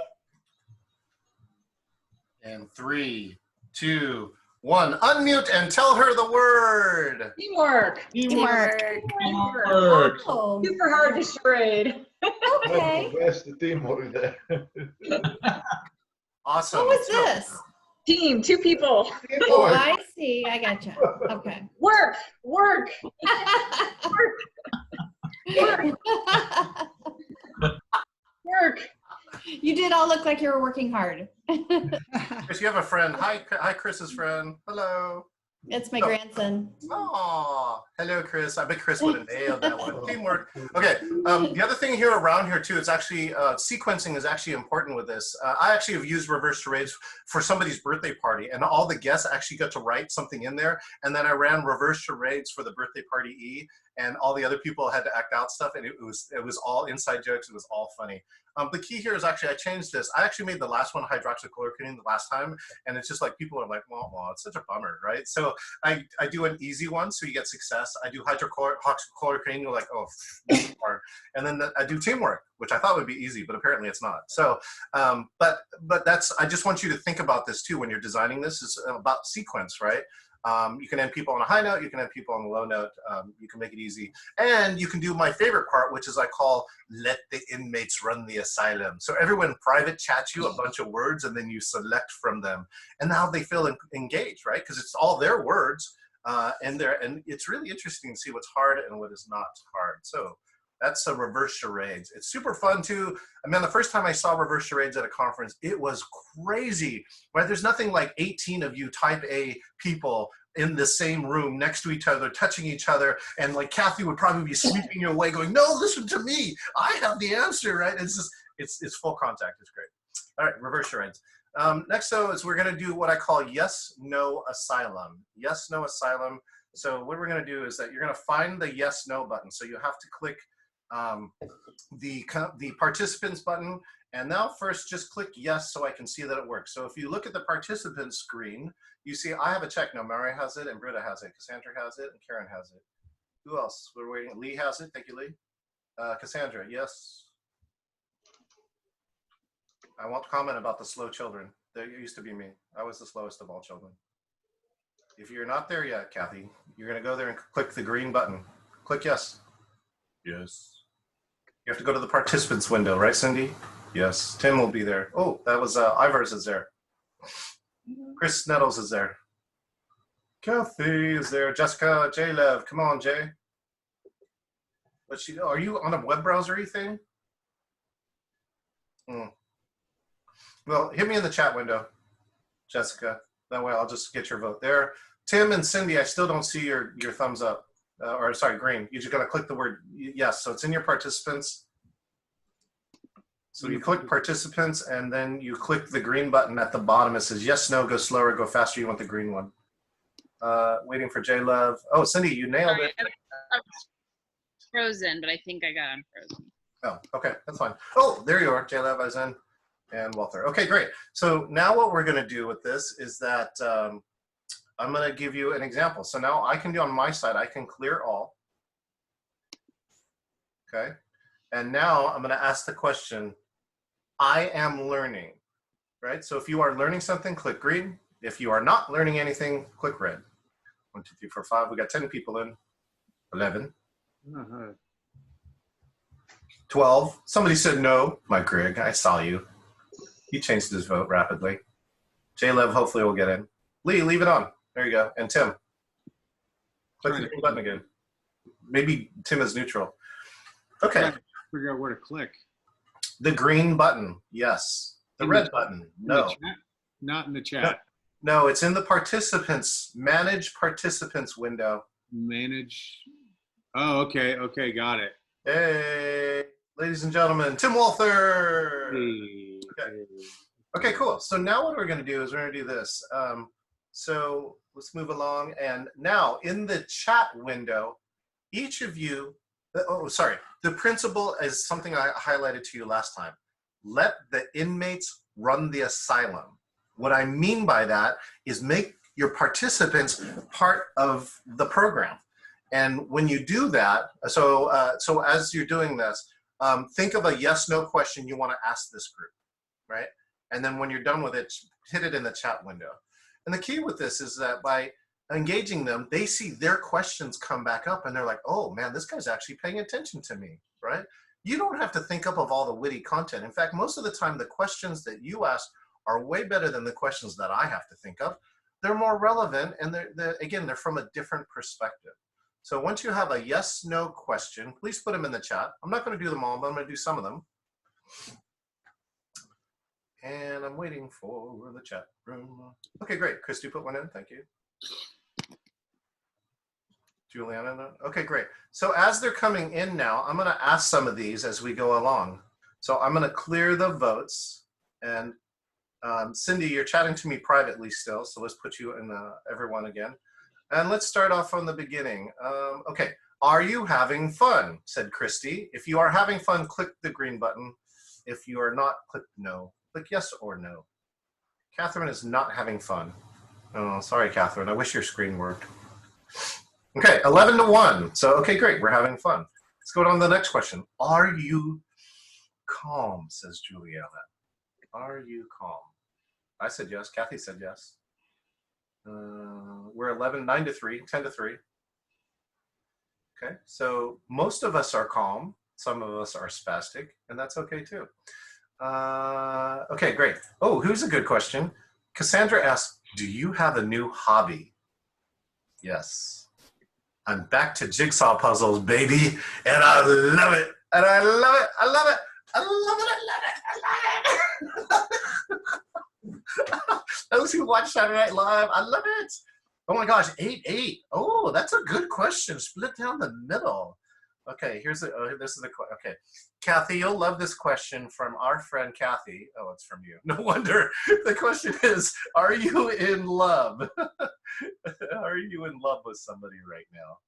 And 3, 2, 1. Unmute and tell her the word. Teamwork. Teamwork. Oh, Super hard to charade. okay. That's the teamwork there. Awesome. What was So, this? Team, 2 people. Oh, I see. I gotcha. Okay. Work. Work. Work. You did all look like you were working hard. Chris, you have a friend. Hi, Chris's friend. Hello. It's my grandson. Oh, hello, Chris. I bet Chris would have nailed that one. Teamwork. Okay. The other thing here around here too, it's actually sequencing is actually important with this. I actually have used reverse charades for somebody's birthday party, and all the guests actually got to write something in there, and then I ran reverse charades for the birthday party E, and all the other people had to act out stuff, and it was all inside jokes. It was all funny. The key here is actually I changed this. I actually made the last one hydroxychloroquine the last time, and it's just like people are like, well, it's such a bummer, right? So I do an easy one, so you get success. I do hydroxychloroquine, you're like, oh, hard. And then I do teamwork, which I thought would be easy, but apparently it's not. So, but that's, I just want you to think about this too when you're designing this. It's about sequence, right? You can end people on a high note, you can end people on a low note, you can make it easy. And you can do my favorite part, which is I call let the inmates run the asylum. So everyone private chats you a bunch of words and then you select from them. And now they feel engaged, right? Because it's all their words and it's really interesting to see what's hard and what is not hard. So that's a reverse charades. It's super fun too. I mean, the first time I saw reverse charades at a conference, it was crazy, right? There's nothing like 18 of you type A people in the same room next to each other, touching each other. And like Kathy would probably be sweeping you away going, no, listen to me. I have the answer, right? It's just, it's full contact. It's great. All right, reverse charades. Next though is we're gonna do what I call yes, no asylum. Yes, no asylum. So what we're gonna do is that you're gonna find the yes, no button. So you have to click the participants button, and now first just click yes so I can see that it works. So if you look at the participants screen, you see I have a check now. Mary has it, and Britta has it, Cassandra has it, and Karen has it. Who else? We're waiting. Lee has it. Thank you, Lee. Cassandra, yes. I won't comment about the slow children. There used to be me. I was the slowest of all children. If you're not there yet, Kathy, you're going to go there and click the green button. Click yes. Yes. You have to go to the participants window, right, Cindy? Yes. Tim will be there. Oh, that was Ivers is there. Chris Nettles is there. Kathy is there. Jessica, J-Lev. Come on, Jay. Are you on a web browser-y thing? Well, hit me in the chat window, Jessica. That way I'll just get your vote there. Tim and Cindy, I still don't see your thumbs up. Or sorry, green. You just got to click the word yes. So it's in your participants. So you click participants and then you click the green button at the bottom. It says yes, no, go slower, go faster. You want the green one. Waiting for J Love. Oh, Cindy, you nailed Sorry, it. I was frozen, but I think I got unfrozen. Oh, okay, that's fine. Oh, there you are, J Love, I was in, and Walter. Okay, great. So now what we're gonna do with this is that I'm gonna give you an example. So now I can do on my side, I can clear all. Okay, and now I'm gonna ask the question, I am learning, right? So if you are learning something, click green. If you are not learning anything, click red. 1, 2, 3, 4, 5. We got 10 people in. 11. 12. Somebody said no. Mike Grigg, I saw you. He changed his vote rapidly. J-Lev hopefully will get in. Lee, leave it on. There you go. And Tim. Click the green button again. Maybe Tim is neutral. Okay. Figure out where to click. The green button, yes. The red button, no. Not in the chat. No, it's in the participants, manage participants window. Manage. Oh, okay. Okay, got it. Hey, ladies and gentlemen, Tim Walther. Hey. Okay, cool. So now what we're going to do is we're going to do this. So let's move along. And now in the chat window, each of you, the principle is something I highlighted to you last time. Let the inmates run the asylum. What I mean by that is make your participants part of the program. And when you do that, so as you're doing this, think of a yes/no question you want to ask this group, right? And then when you're done with it, hit it in the chat window. And the key with this is that by engaging them, they see their questions come back up and they're like, oh man, this guy's actually paying attention to me, right? You don't have to think up of all the witty content. In fact, most of the time, the questions that you ask are way better than the questions that I have to think of. They're more relevant, and they're from a different perspective. So once you have a yes/no question, please put them in the chat. I'm not going to do them all, but I'm going to do some of them. And I'm waiting for the chat room. Okay, great. Christy put one in. Thank you. Juliana. Okay, great. So as they're coming in now, I'm going to ask some of these as we go along. So I'm going to clear the votes. And Cindy, you're chatting to me privately still, so let's put you in everyone again. And let's start off from the beginning. Okay, are you having fun? Said Christy. If you are having fun, click the green button. If you are not, click no. Click yes or no. Catherine is not having fun. Oh, sorry, Catherine. I wish your screen worked. Okay, 11-1. So, okay, great. We're having fun. Let's go on to the next question. Are you calm? Says Juliana. Are you calm? I said yes. Kathy said yes. We're 9-3, 10-3. Okay, so most of us are calm. Some of us are spastic, and that's okay too. Okay, great. Oh, here's a good question. Cassandra asked, do you have a new hobby? Yes. I'm back to jigsaw puzzles, baby, and I love it. And I love it. I love it. I love it. I love it. I love it. Those who watch Saturday Night Live, I love it. Oh my gosh, 8-8. Oh, that's a good question. Split down the middle. Okay, this is the question. Okay, Kathy, you'll love this question from our friend Kathy. Oh, it's from you. No wonder. The question is, are you in love? Are you in love with somebody right now?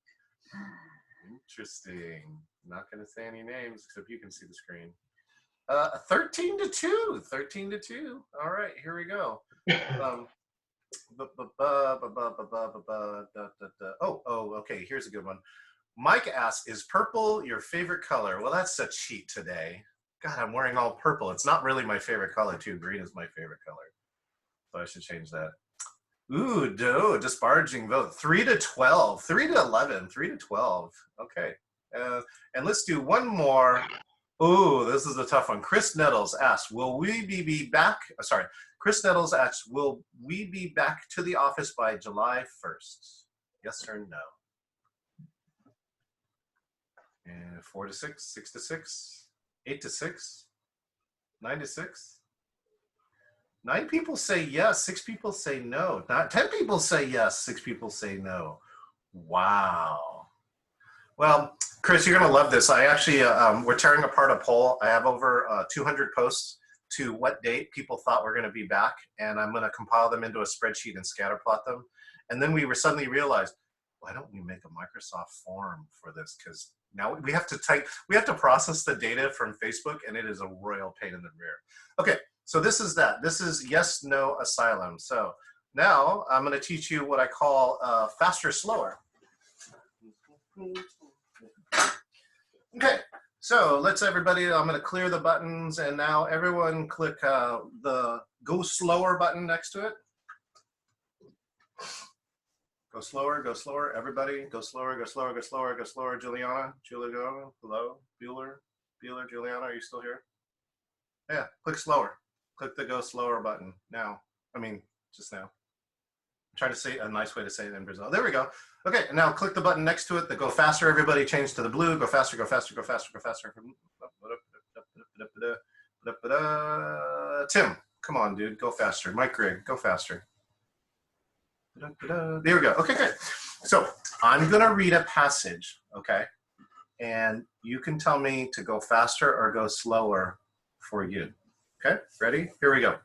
Interesting. Not going to say any names except you can see the screen. 13-2. 13-2. All right, here we go. Okay, here's a good one. Mike asks, is purple your favorite color? Well, that's a cheat today. God, I'm wearing all purple. It's not really my favorite color, too. Green is my favorite color. So I should change that. Ooh, disparaging vote. 3-12. 3-11. 3-12. Okay. And let's do one more. Ooh, this is a tough one. Chris Nettles asks, will we be back? Sorry. Chris Nettles asks, will we be back to the office by July 1st? Yes or no? And 4-6, 6-6, 8-6, 9-6. 9 people say yes, 6 people say no. 10 people say yes, 6 people say no. Wow. Well, Chris, you're going to love this. I actually, we're tearing apart a poll. I have over 200 posts to what date people thought we're going to be back, and I'm going to compile them into a spreadsheet and scatter plot them. And then we suddenly realized, why don't we make a Microsoft form for this? Because now we have to process the data from Facebook, and it is a royal pain in the rear. Okay, so this is that. This is yes, no, asylum. So now I'm going to teach you what I call faster, slower. Okay, so let's everybody, I'm going to clear the buttons, and now everyone click the go slower button next to it. Go slower, everybody. Go slower, go slower, go slower, go slower. Juliana, hello. Bueller, Juliana, are you still here? Yeah, click slower. Click the go slower button now. I mean, just now. Try to say a nice way to say it in Brazil. There we go. Okay, and now click the button next to it, the go faster. Everybody change to the blue. Go faster, go faster, go faster, go faster. Tim, come on, dude. Go faster. Mike Grigg, go faster. There we go. Okay, good. So I'm going to read a passage, okay? And you can tell me to go faster or go slower for you. Okay, ready? Here we go.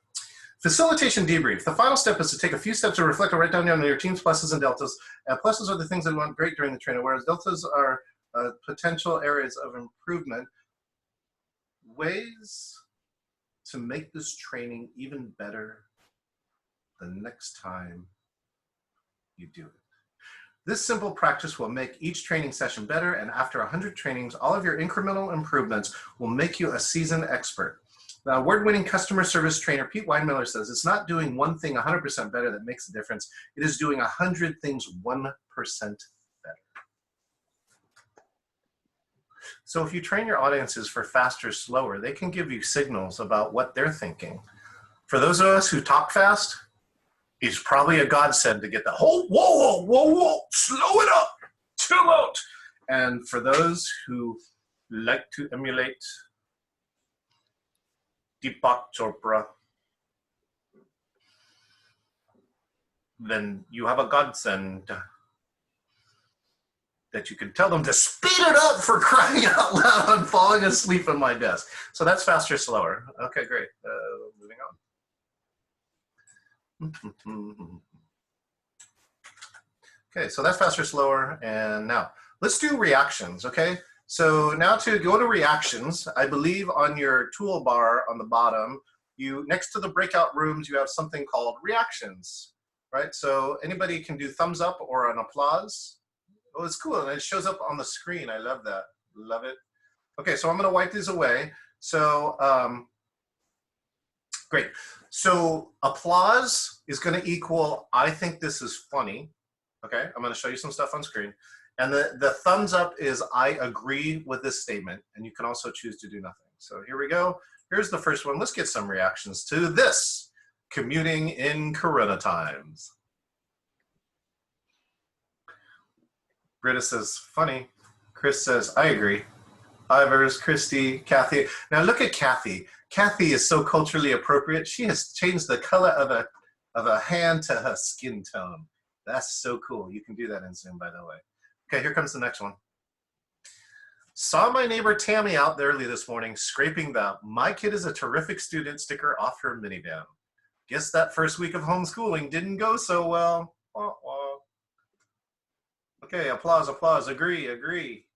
Facilitation debrief. The final step is to take a few steps to reflect and write down your team's pluses and deltas. Pluses are the things that went great during the training, whereas deltas are potential areas of improvement. Ways to make this training even better the next time you do it. This simple practice will make each training session better, and after 100 trainings, all of your incremental improvements will make you a seasoned expert. The award-winning customer service trainer Pete Weinmiller says it's not doing one thing 100% better that makes a difference. It is doing 100 things 1% better. So if you train your audiences for faster, slower, they can give you signals about what they're thinking. For those of us who talk fast, it's probably a godsend to get the whole, whoa, slow it up, chill out. And for those who like to emulate Deepak Chopra, then you have a godsend that you can tell them to speed it up, for crying out loud. I'm falling asleep on my desk. So that's faster, slower. Okay, great. Moving on. Okay, so that's faster, slower. And now let's do reactions, okay? So now to go to reactions, I believe on your toolbar on the bottom, next to the breakout rooms, you have something called reactions, right? So anybody can do thumbs up or an applause. Oh, it's cool, and it shows up on the screen. I love that, love it. Okay, so I'm gonna wipe these away. So, great. So applause is gonna equal, I think this is funny. Okay, I'm gonna show you some stuff on screen. And the thumbs up is I agree with this statement, and you can also choose to do nothing. So here we go. Here's the first one. Let's get some reactions to this. Commuting in Corona times. Britta says, funny. Chris says, I agree. Ivers, Christy, Kathy. Now look at Kathy. Kathy is so culturally appropriate. She has changed the color of a hand to her skin tone. That's so cool. You can do that in Zoom, by the way. Okay, here comes the next one. Saw my neighbor Tammy out there early this morning scraping the "My kid is a terrific student" sticker off her minivan. Guess that first week of homeschooling didn't go so well. Wah, wah. Okay, applause, applause, agree, agree.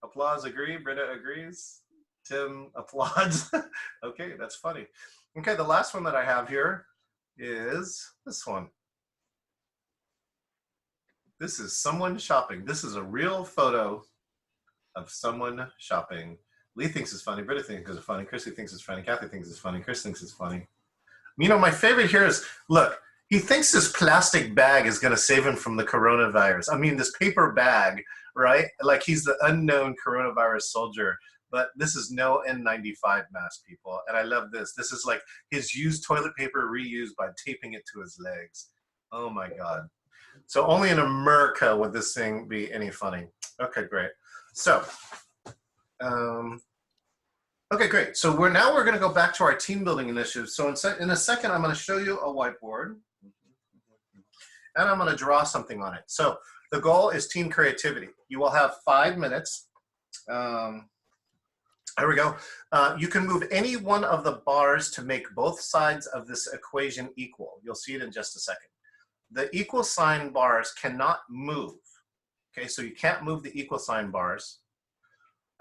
Applause, agree, Britta agrees. Tim applauds. Okay, that's funny. Okay, the last one that I have here is this one. This is someone shopping. This is a real photo of someone shopping. Lee thinks it's funny. Britta thinks it's funny. Chrissy thinks it's funny. Kathy thinks it's funny. Chris thinks it's funny. You know, my favorite here is, look, he thinks this plastic bag is going to save him from the coronavirus. I mean, this paper bag, right? Like he's the unknown coronavirus soldier. But this is no N95 mask, people. And I love this. This is like his used toilet paper reused by taping it to his legs. Oh, my God. So only in America would this thing be any funny. Okay, great. So, okay, great. So we're going to go back to our team building initiative. So in a second, I'm going to show you a whiteboard, and I'm going to draw something on it. So the goal is team creativity. You will have 5 minutes. There we go. You can move any one of the bars to make both sides of this equation equal. You'll see it in just a second. the equal sign bars cannot move. Okay, so you can't move the equal sign bars.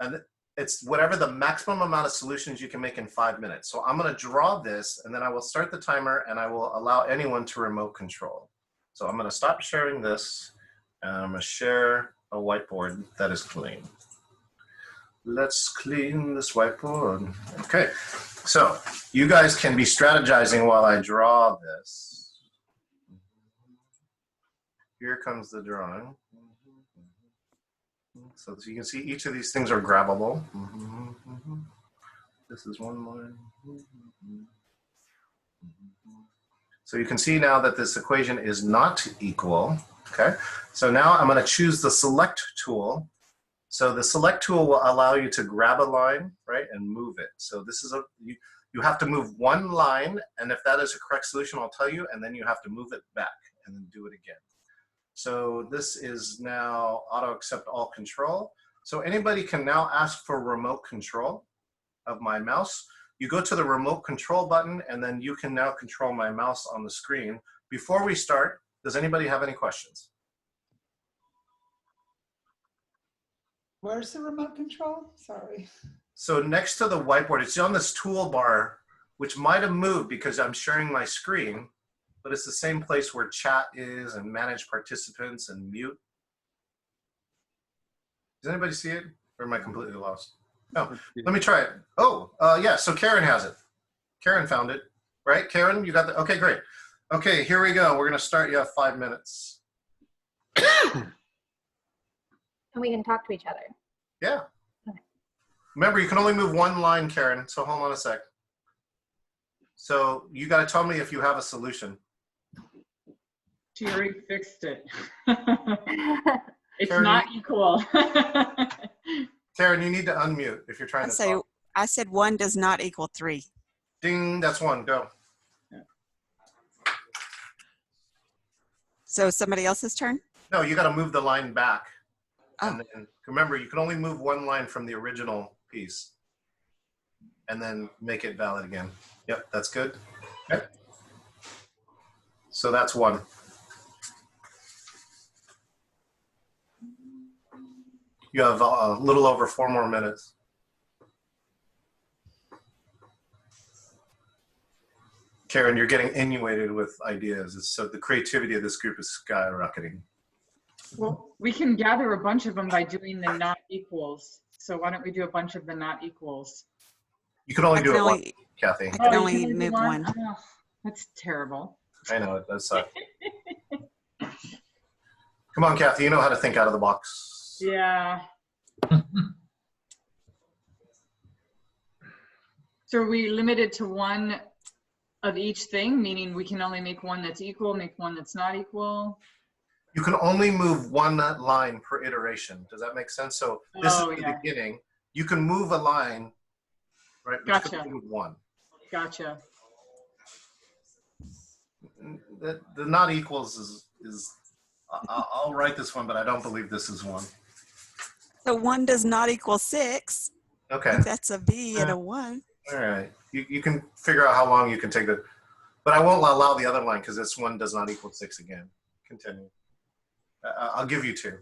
And it's whatever the maximum amount of solutions you can make in 5 minutes. So I'm going to draw this, and then I will start the timer, and I will allow anyone to remote control. So I'm going to stop sharing this, and I'm going to share a whiteboard that is clean. Let's clean this whiteboard. Okay, so you guys can be strategizing while I draw this. Here comes the drawing. So you can see each of these things are grabbable. This is one line. So you can see now that this equation is not equal. Okay, so now I'm going to choose the select tool. So the select tool will allow you to grab a line, right, and move it. So this is you have to move one line, and if that is a correct solution, I'll tell you, and then you have to move it back and then do it again. So this is now auto accept all control. So anybody can now ask for remote control of my mouse. You go to the remote control button, and then you can now control my mouse on the screen. Before we start, does anybody have any questions? Where's the remote control? Sorry. So next to the whiteboard, it's on this toolbar, which might have moved because I'm sharing my screen, but it's the same place where chat is and manage participants and mute. Does anybody see it? Or am I completely lost? No, let me try it. Oh, yeah, so Karen has it. Karen found it, right? Karen, you got the, okay, great. Okay, here we go. We're gonna start, you have 5 minutes. And we can talk to each other. Yeah. Okay. Remember, you can only move one line, Karen, so hold on a sec. So you gotta tell me if you have a solution. She already fixed it. It's Karen, not equal. Karen, you need to unmute if you're trying to talk. I said 1 does not equal 3. Ding, that's 1, go. So somebody else's turn? No, you gotta move the line back. Oh. And then, remember, you can only move one line from the original piece and then make it valid again. Yep, that's good. Okay. So that's 1. You have a little over 4 more minutes. Karen, you're getting inundated with ideas. So the creativity of this group is skyrocketing. Well, we can gather a bunch of them by doing the not equals. So why don't we do a bunch of the not equals? You can only do it once, Kathy. I can only move one. Oh, that's terrible. I know, it does suck. Come on, Kathy, you know how to think out of the box. Yeah. So are we limited to 1 of each thing, meaning we can only make one that's equal, make one that's not equal? You can only move one line per iteration. Does that make sense? So this is the beginning. You can move a line, right? But you can only move 1. Gotcha. The not equals is I'll write this one, but I don't believe this is 1. So 1 does not equal 6. Okay. If that's a V and a 1. All right. You can figure out how long you can take the, but I won't allow the other line because this 1 does not equal 6 again. Continue. I'll give you 2.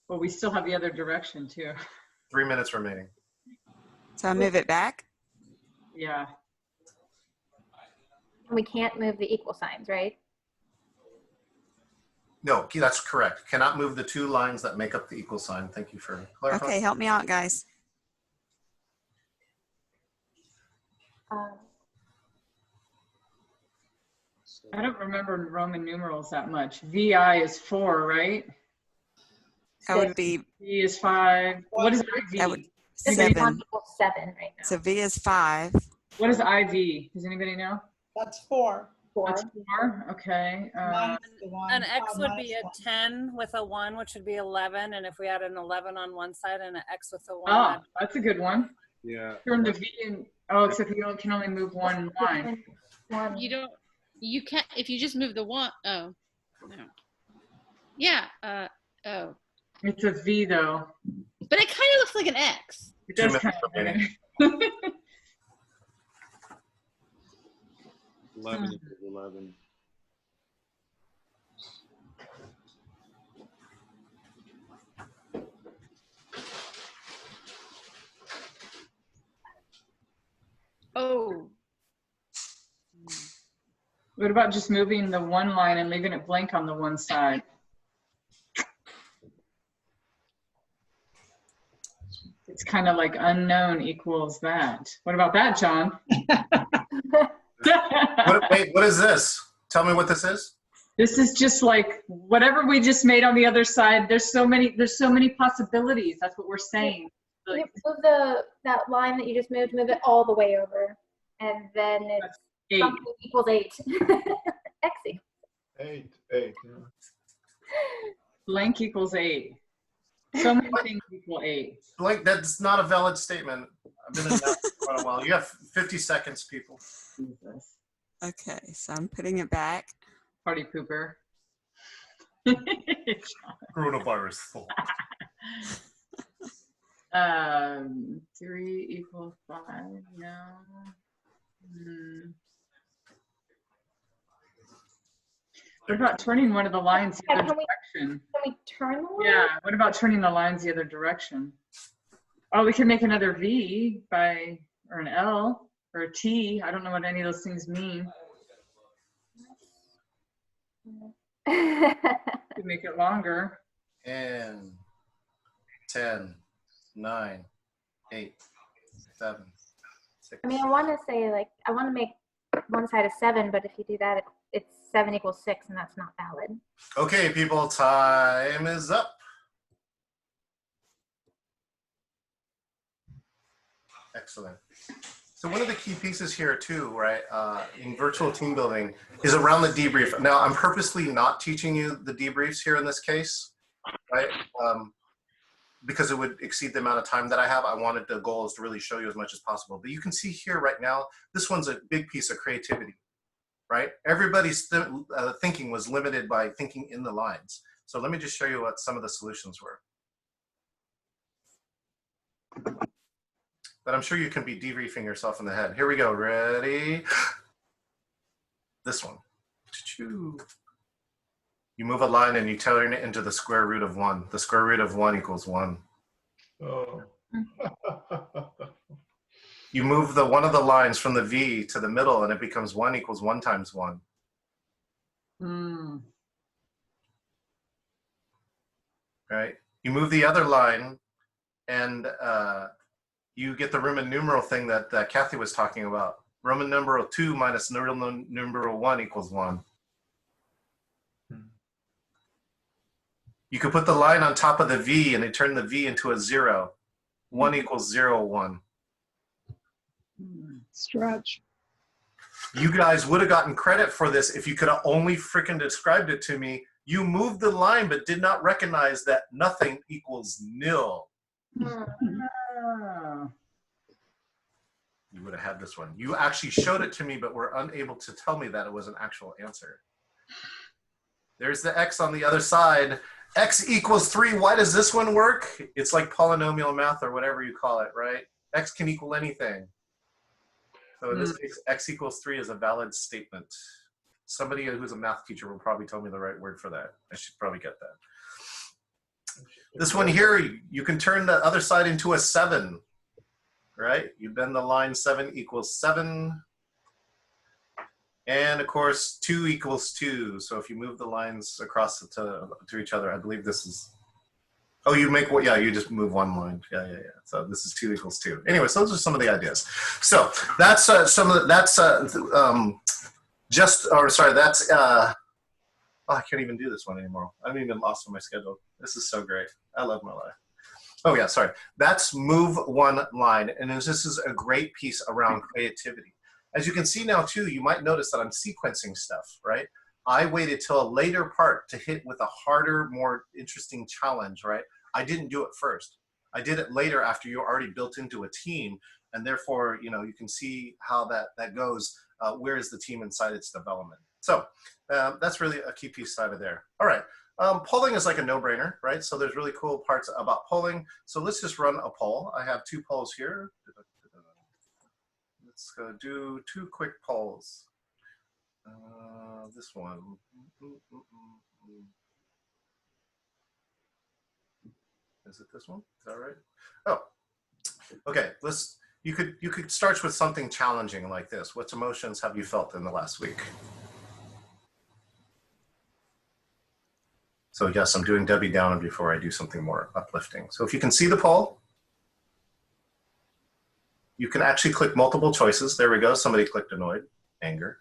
Well, we still have the other direction too. 3 minutes remaining. So I move it back? Yeah. And we can't move the equal signs, right? No, that's correct. Cannot move the 2 lines that make up the equal sign. Thank you for clarifying. Okay, help me out, guys. I don't remember Roman numerals that much. VI is 4, right? That would be. V is 5. What is IV? That would, It's 7. 7 right now. So V is 5. What is IV? Does anybody know? That's 4. That's 4. Okay. An X would be a 10 with a 1, which would be 11. And if we had an 11 on one side and an X with a 1. Oh, that's a good one. Yeah. Turn the V in. Oh, except you can only move 1 line. You can't, if you just move the 1, oh, no. Yeah, oh. It's a V though. But it kind of looks like an X. It does kind of. 11 equals 11. Oh. What about just moving the one line and leaving it blank on the one side? It's kind of like unknown equals that. What about that, John? Wait, what is this? Tell me what this is. This is just like whatever we just made on the other side. There's so many possibilities. That's what we're saying. You move that line that you just moved, move it all the way over, and then it's 8. something equals 8. X equals 8, 8. Yeah. Blank equals 8. So many things equal 8. Blake, that's not a valid statement. I've been in that for quite a while. You have 50 seconds, people. Jesus. Okay, so I'm putting it back. Party pooper. Coronavirus. 3 equals 5. No. What about turning one of the lines the other direction? Can we turn the line? Yeah. What about turning the lines the other direction? Oh, we could make another V or an L or a T. I don't know what any of those things mean. To make it longer. And 10, 9, 8, 7, 6. I mean, I want to say, like, I want to make one side a 7, but if you do that, it's 7 equals 6, and that's not valid. Okay, people, time is up. Excellent. So one of the key pieces here too, right, in virtual team building is around the debrief. Now, I'm purposely not teaching you the debriefs here in this case, right? Because it would exceed the amount of time that I have. The goal is to really show you as much as possible. But you can see here right now, this one's a big piece of creativity, right? Everybody's thinking was limited by thinking in the lines. So let me just show you what some of the solutions were. But I'm sure you can be debriefing yourself in the head. Here we go, ready? This one. You move a line and you turn it into the square root of 1. The square root of 1 equals 1. Oh. You move one of the lines from the V to the middle and it becomes 1 equals 1 times 1. Right? You move the other line and you get the Roman numeral thing that Kathy was talking about. Roman numeral 2 minus Roman numeral 1 equals 1. You could put the line on top of the V and they turn the V into a 0. 1 equals 0, 1. Stretch. You guys would have gotten credit for this if you could have only freaking described it to me. You moved the line but did not recognize that nothing equals nil. You would have had this one. You actually showed it to me, but were unable to tell me that it was an actual answer. There's the X on the other side. X equals 3. Why does this one work? It's like polynomial math or whatever you call it, right? X can equal anything. So in this case, X equals 3 is a valid statement. Somebody who's a math teacher will probably tell me the right word for that. I should probably get that. This one here, you can turn the other side into a 7, right? You bend the line 7 equals 7. And of course, 2 equals 2. So if you move the lines across to each other, I believe this is, oh, you make what? Yeah, you just move one line. Yeah. So this is 2 equals 2. Anyway, so those are some of the ideas. So that's some of the, that's oh, I can't even do this one anymore. I'm even lost on my schedule. This is so great. I love my life. Oh yeah, sorry. That's move one line. And this is a great piece around creativity. As you can see now too, you might notice that I'm sequencing stuff, right? I waited till a later part to hit with a harder, more interesting challenge, right? I didn't do it first. I did it later after you're already built into a team. And therefore, you know, you can see how that goes. Where is the team inside its development? So that's really a key piece out of there. All right. Polling is like a no-brainer, right? So there's really cool parts about polling. So let's just run a poll. I have 2 polls here. Let's go do 2 quick polls. This one. Is it this one? Is that right? Oh, okay. You could start with something challenging like this. What emotions have you felt in the last week? So yes, I'm doing Debbie Downer before I do something more uplifting. So if you can see the poll, you can actually click multiple choices. There we go. Somebody clicked annoyed, anger,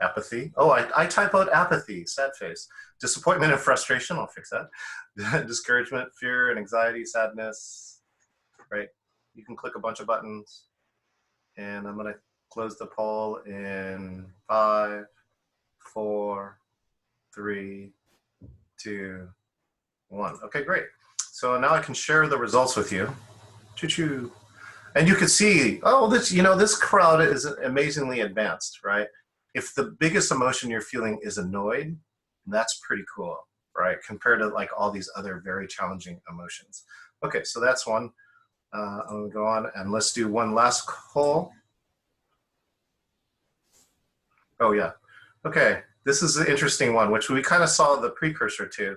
apathy. Oh, I typoed apathy, sad face. Disappointment and frustration, I'll fix that. Discouragement, fear and anxiety, sadness, right? You can click a bunch of buttons. And I'm gonna close the poll in 5, 4, 3, 2, 1. Okay, great. So now I can share the results with you. Choo-choo. And you can see, oh, this crowd is amazingly advanced, right? If the biggest emotion you're feeling is annoyed, that's pretty cool, right? Compared to like all these other very challenging emotions. Okay, so that's one. I'm gonna go on and let's do one last poll. Oh yeah, okay. This is an interesting one, which we kind of saw the precursor to.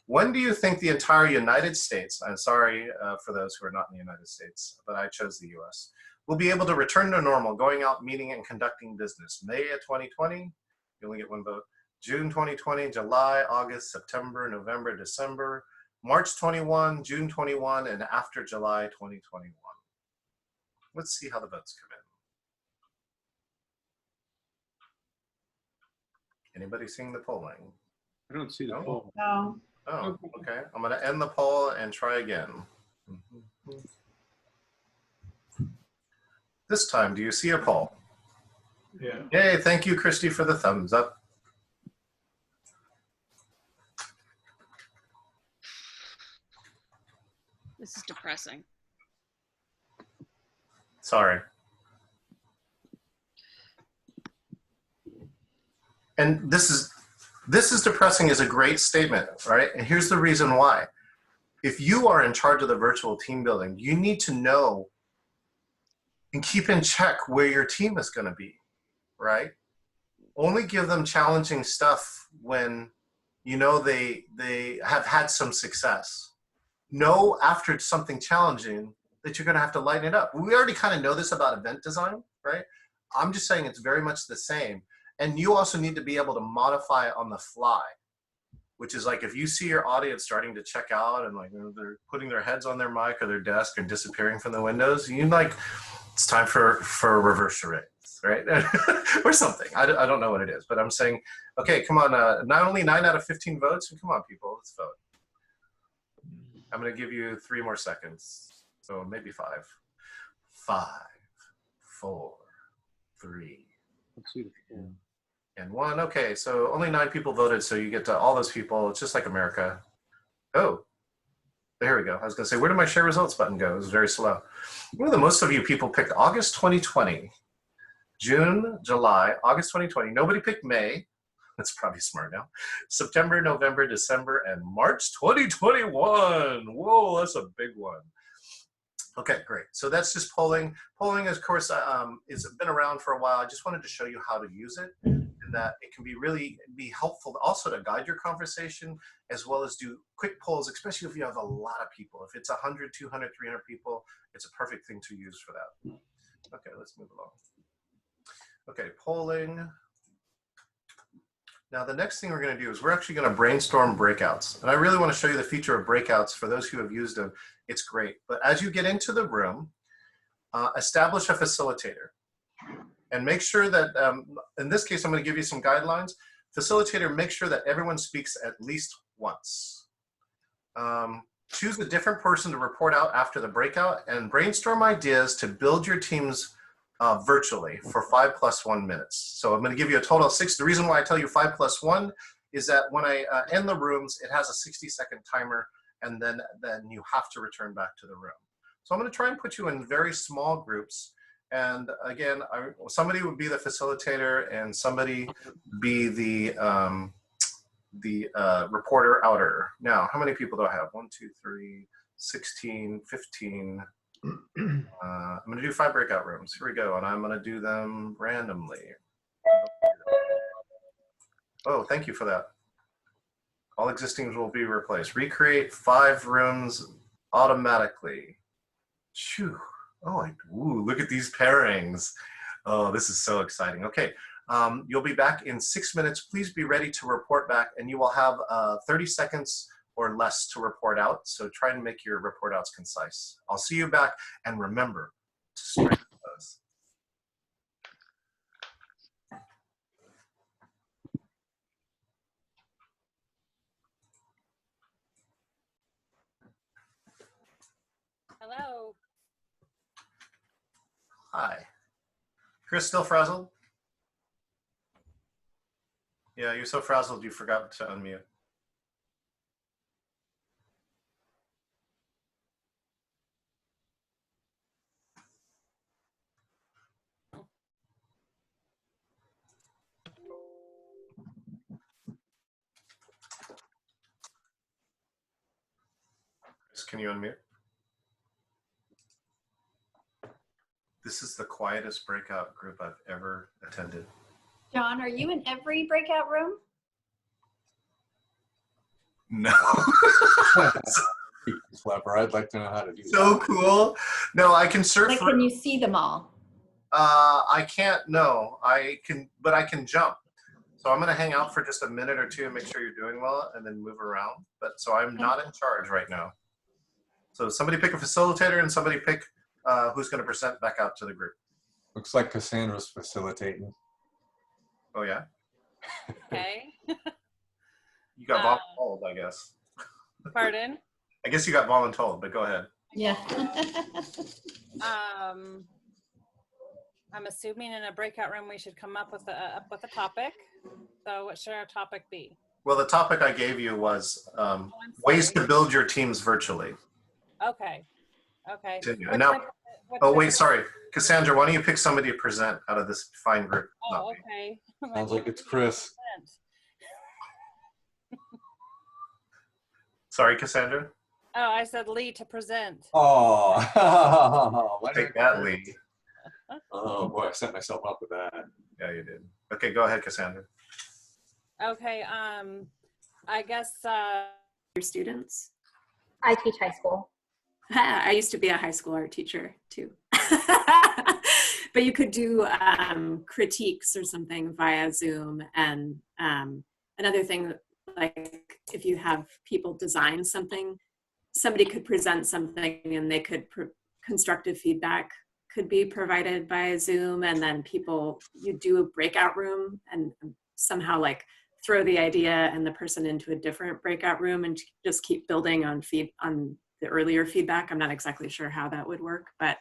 When do you think the entire United States, I'm sorry for those who are not in the United States, but I chose the US, will be able to return to normal, going out, meeting and conducting business? May of 2020, you only get one vote. June 2020, July, August, September, November, December, March 21, June 21, and after July 2021. Let's see how the votes come in. Anybody seeing the polling? I don't see the No? poll. No. Oh, okay. I'm going to end the poll and try again. This time, do you see a poll? Yeah. Yay, thank you, Christy, for the thumbs up. This is depressing. Sorry. And this is depressing is a great statement, right? And here's the reason why. If you are in charge of the virtual team building, you need to know and keep in check where your team is going to be, right? Only give them challenging stuff when you know they have had some success. Know after something challenging that you're going to have to lighten it up. We already kind of know this about event design, right? I'm just saying it's very much the same. And you also need to be able to modify it on the fly, which is like if you see your audience starting to check out and like they're putting their heads on their mic or their desk and disappearing from the windows, you like, it's time for a reverse charades, right? Or something. I don't know what it is, but I'm saying, okay, come on, not only 9 out of 15 votes, come on people, let's vote. I'm gonna give you 3 more seconds. So maybe 5. 5, 4, 3, Let's see the poll. and 1. Okay, so only 9 people voted, so you get to all those people. It's just like America. Oh, there we go. I was gonna say, where did my share results button go? It was very slow. Well, the most of you people picked August 2020, June, July, August 2020. Nobody picked May. That's probably smart now. September, November, December, and March 2021. Whoa, that's a big one. Okay, great. So that's just polling. Polling, of course, has been around for a while. I just wanted to show you how to use it, and that it can be really helpful also to guide your conversation, as well as do quick polls, especially if you have a lot of people. If it's 100, 200, 300 people, it's a perfect thing to use for that. Okay, let's move along. Okay, polling. Now, the next thing we're going to do is we're actually going to brainstorm breakouts. And I really want to show you the feature of breakouts. For those who have used them, it's great. But as you get into the room, establish a facilitator. And make sure that, in this case, I'm going to give you some guidelines. Facilitator, make sure that everyone speaks at least once. Choose a different person to report out after the breakout and brainstorm ideas to build your teams virtually for 5+1 minutes. So I'm going to give you a total of 6. The reason why I tell you 5+1 is that when I end the rooms, it has a 60-second timer, and then you have to return back to the room. So I'm going to try and put you in very small groups. And again, somebody would be the facilitator and somebody be the reporter outer. Now, how many people do I have? 1, 2, 3, 16, 15. I'm going to do 5 breakout rooms. Here we go. And I'm going to do them randomly. Oh, thank you for that. All existing will be replaced. Recreate 5 rooms automatically. Phew. Ooh, look at these pairings. Oh, this is so exciting. Okay, you'll be back in 6 minutes. Please be ready to report back, and you will have 30 seconds or less to report out. So try and make your report outs concise. I'll see you back, and remember to strike a pose. Hello. Hi. Chris, still frazzled? Yeah, you're so frazzled you forgot to unmute. Chris, can you unmute? This is the quietest breakout group I've ever attended. John, are you in every breakout room? No. Clever. I'd like to know how to do So that. cool. No, I can surf. Like, can you see them all? I can't. No, I can, but I can jump. So I'm going to hang out for just a minute or two and make sure you're doing well, and then move around. But so I'm not in charge right now. So somebody pick a facilitator, and somebody pick who's going to present back out to the group. Looks like Cassandra's facilitating. Oh yeah. Okay. You got voluntold, I guess. Pardon? I guess you got voluntold, but go ahead. Yeah. I'm assuming in a breakout room we should come up with a topic. So what should our topic be? Well, the topic I gave you was ways to build your teams virtually. Okay. Okay. Continue. And now, oh wait, sorry, Cassandra, why don't you pick somebody to present out of this fine group? Oh, okay. Sounds like it's Chris. Sorry, Cassandra. Oh, I said Lee to present. Oh, Take that, Lee. Oh boy, I set myself up with that. Yeah, you did. Okay, go ahead, Cassandra. Okay. I guess. Your students. I teach high school. I used to be a high school art teacher too. But you could do critiques or something via Zoom. And another thing, like if you have people design something, somebody could present something and they could, constructive feedback could be provided by Zoom. And then you do a breakout room and somehow like throw the idea and the person into a different breakout room and just keep building on the earlier feedback. I'm not exactly sure how that would work, but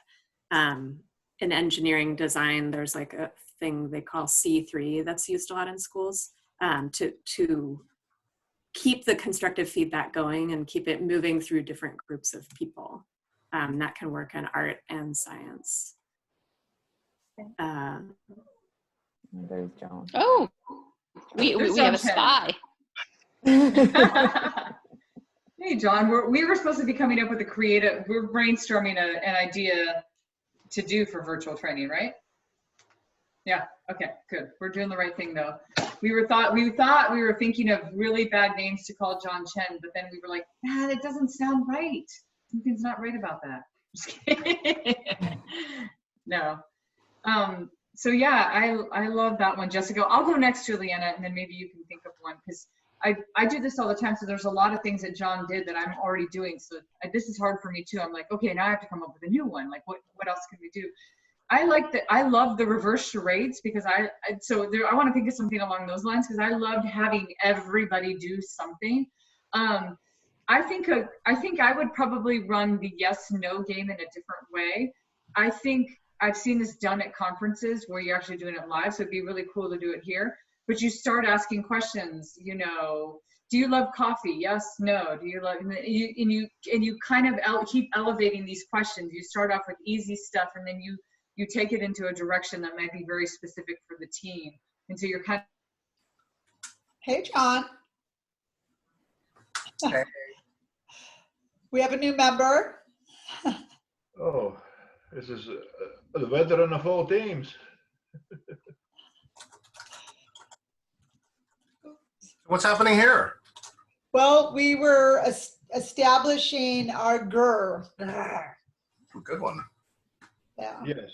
in engineering design, there's like a thing they call C3 that's used a lot in schools to keep the constructive feedback going and keep it moving through different groups of people. That can work in art and science. There's John. Oh, we have a spy. Hey, John, we were supposed to be coming up with we're brainstorming an idea to do for virtual training, right? Yeah, okay, good. We're doing the right thing though. We thought we were thinking of really bad names to call John Chen, but then we were like, that doesn't sound right. Something's not right about that. Just kidding. No. So yeah, I love that one, Jessica. I'll go next to Leanna, and then maybe you can think of one, because I do this all the time. So there's a lot of things that John did that I'm already doing. So this is hard for me too. I'm like, okay, now I have to come up with a new one. Like what else can we do? I love the reverse charades, because I want to think of something along those lines, because I loved having everybody do something. I think I would probably run the yes/no game in a different way. I think I've seen this done at conferences where you're actually doing it live, so it'd be really cool to do it here. But you start asking questions, do you love coffee? Yes, no. Do you love, and you kind of keep elevating these questions. You start off with easy stuff, and then you take it into a direction that might be very specific for the team. And so you're kind of. Hey, John. Hey. We have a new member. Oh, this is the veteran of all teams. What's happening here? Well, we were establishing our GUR. Good one. Yeah. Yes.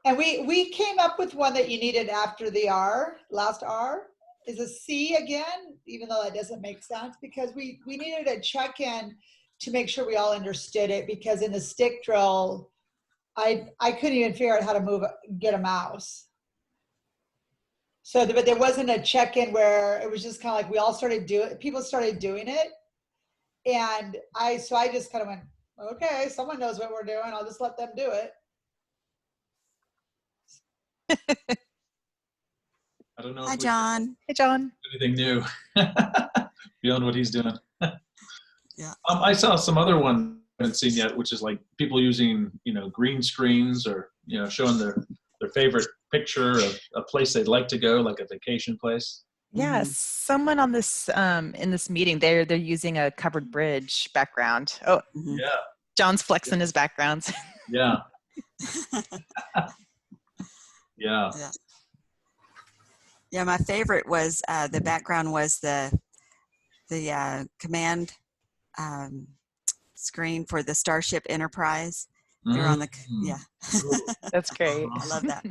And we came up with one that you needed after the R, last R, is a C again, even though that doesn't make sense, because we needed a check-in to make sure we all understood it, because in the stick drill, I couldn't even figure out how to get a mouse. So, but there wasn't a check-in where it was just kind of like we all people started doing it. And so I just kind of went, okay, someone knows what we're doing. I'll just let them do it. I don't know. Hi, if we John. Hey, John. anything new beyond what he's doing. Yeah. I saw some other one I haven't seen yet, which is like people using, green screens or, showing their favorite picture of a place they'd like to go, like a vacation place. Yeah, someone on this in this meeting, they're using a covered bridge background. Oh, Yeah. John's flexing his backgrounds. Yeah. Yeah. Yeah. Yeah, my favorite was the background was the command screen for the Starship Enterprise. They were on the yeah. That's great. I love that.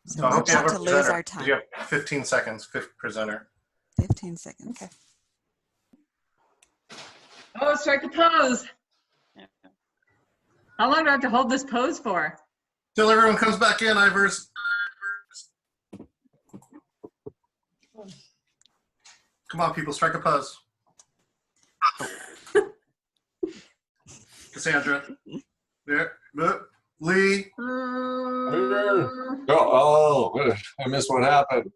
So I hope you have Not a to lose presenter. our time. You have 15 seconds, fifth presenter. 15 seconds. Okay. Oh, strike a pose. How long do I have to hold this pose for? Till everyone comes back in, Ivers. Come on, people, strike a pose. Cassandra. There. Lee. Oh, I missed what happened.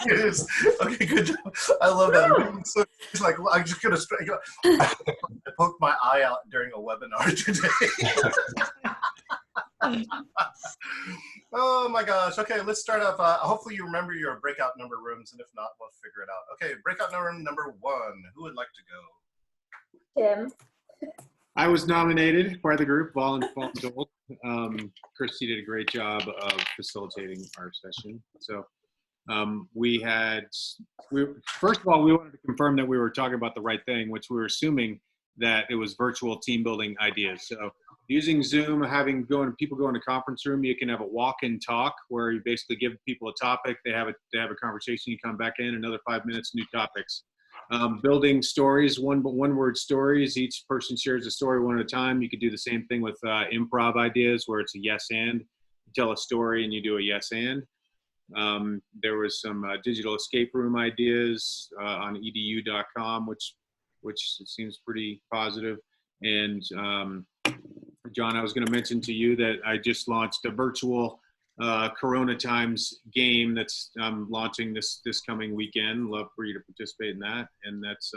It is. Okay, good job. I love that. So he's like, I'm just going to I poked my eye out during a webinar today. Oh my gosh. Okay, let's start off. Hopefully you remember your breakout number rooms, and if not, we'll figure it out. Okay, breakout room number 1. Who would like to go? Tim. I was nominated by the group, voluntold. Christy did a great job of facilitating our session. So first of all, we wanted to confirm that we were talking about the right thing, which we were assuming that it was virtual team building ideas. So using Zoom, people go in a conference room, you can have a walk and talk where you basically give people a topic, they have a conversation, you come back in, another 5 minutes, new topics. Building stories, one-word stories. Each person shares a story one at a time. You could do the same thing with improv ideas, where it's a yes and. You tell a story and you do a yes and. There was some digital escape room ideas on edu.com, which seems pretty positive. And John, I was going to mention to you that I just launched a virtual Corona Times game that's launching this coming weekend. Love for you to participate in that. And that's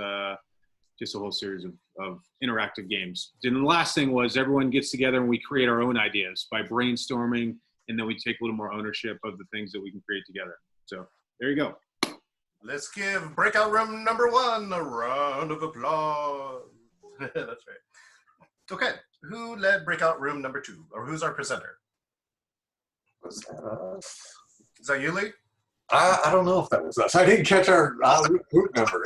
just a whole series of interactive games. And the last thing was everyone gets together and we create our own ideas by brainstorming, and then we take a little more ownership of the things that we can create together. So there you go. Let's give breakout room number 1 a round of applause. That's right. Okay, who led breakout room number 2? Or who's our presenter? Was that us? Is that you, Lee? I don't know if that was us. I didn't catch our group number.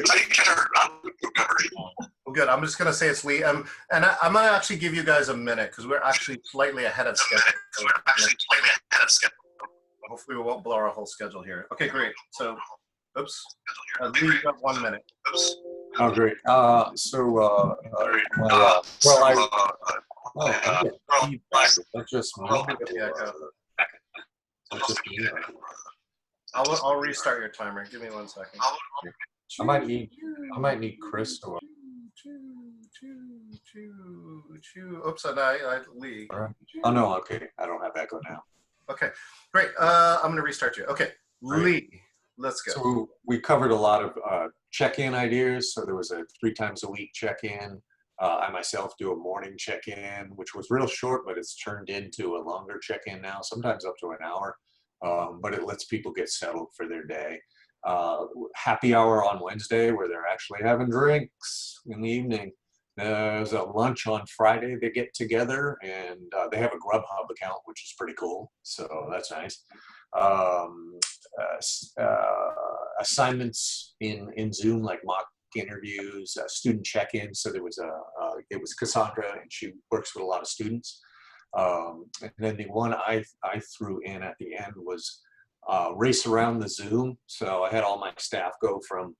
Well, good. I'm just going to say it's Lee. And I'm going to actually give you guys a minute because we're actually slightly ahead of schedule. Hopefully we won't blow our whole schedule here. Okay, great. So, oops. Lee, you got 1 minute. Oops. Oh, great. I get feedback. That's just I'll restart your timer. Give me 1 second. I might need Chris to. Oops, I Lee. Oh no, okay. I don't have echo now. Okay, great. I'm gonna restart you. Okay, great. Lee, let's go. So we covered a lot of check-in ideas. So there was a 3 times a week check-in. I myself do a morning check-in, which was real short, but it's turned into a longer check-in now, sometimes up to an hour. But it lets people get settled for their day. Happy hour on Wednesday where they're actually having drinks in the evening. There's a lunch on Friday they get together, and they have a Grubhub account, which is pretty cool. So that's nice. A assignments in Zoom, like mock interviews, student check-ins. So there was it was Cassandra, and she works with a lot of students. And then the one I threw in at the end was race around the Zoom. So I had all my staff go from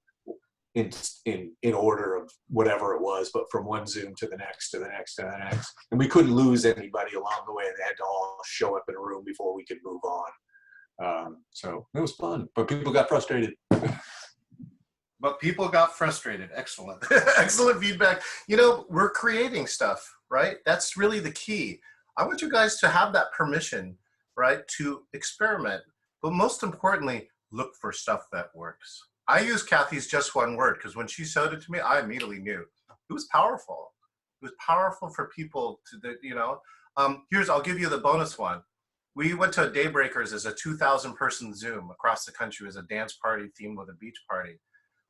in order of whatever it was, but from one Zoom to the next, to the next, to the next. And we couldn't lose anybody along the way. They had to all show up in a room before we could move on. So it was fun, but people got frustrated. But people got frustrated. Excellent. Excellent feedback. You know, we're creating stuff, right? That's really the key. I want you guys to have that permission, right, to experiment. But most importantly, look for stuff that works. I use Kathy's just one word because when she showed it to me, I immediately knew. It was powerful. It was powerful for people to, you know. I'll give you the bonus one. We went to a Daybreakers as a 2,000 person Zoom across the country as a dance party themed with a beach party.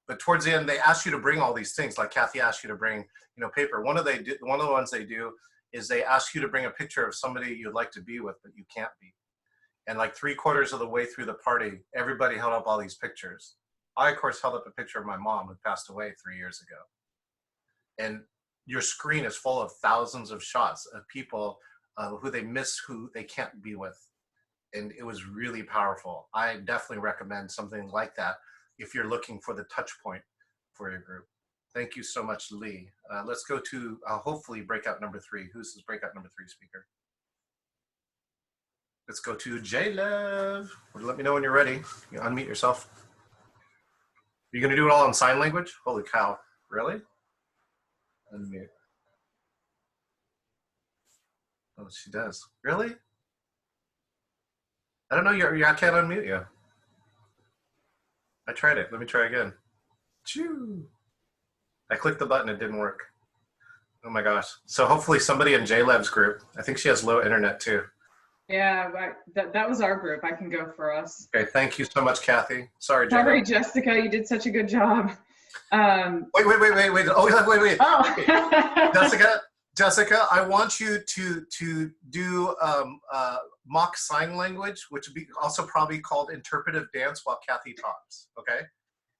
But towards the end, they asked you to bring all these things, like Kathy asked you to bring, you know, paper. One of the ones they do is they ask you to bring a picture of somebody you'd like to be with, but you can't be. And like 3/4 of the way through the party, everybody held up all these pictures. I, of course, held up a picture of my mom who passed away 3 years ago. And your screen is full of thousands of shots of people who they miss, who they can't be with. And it was really powerful. I definitely recommend something like that if you're looking for the touch point for your group. Thank you so much, Lee. Let's go to hopefully breakout number 3. Who's this breakout number 3 speaker? Let's go to J-Lev. Let me know when you're ready. You unmute yourself. You're gonna do it all in sign language? Holy cow, really? Unmute. Oh, she does. Really? I don't know, I can't unmute you. I tried it, let me try again. Choo. I clicked the button, it didn't work. Oh my gosh. So hopefully somebody in J-Lev's group, I think she has low internet too. Yeah, that was our group. I can go for us. Okay, thank you so much, Kathy. Sorry, Sorry, Jessica, you did such a good job. Wait. Oh, wait. Oh. Jessica, I want you to do mock sign language, which would be also probably called interpretive dance while Kathy talks, okay?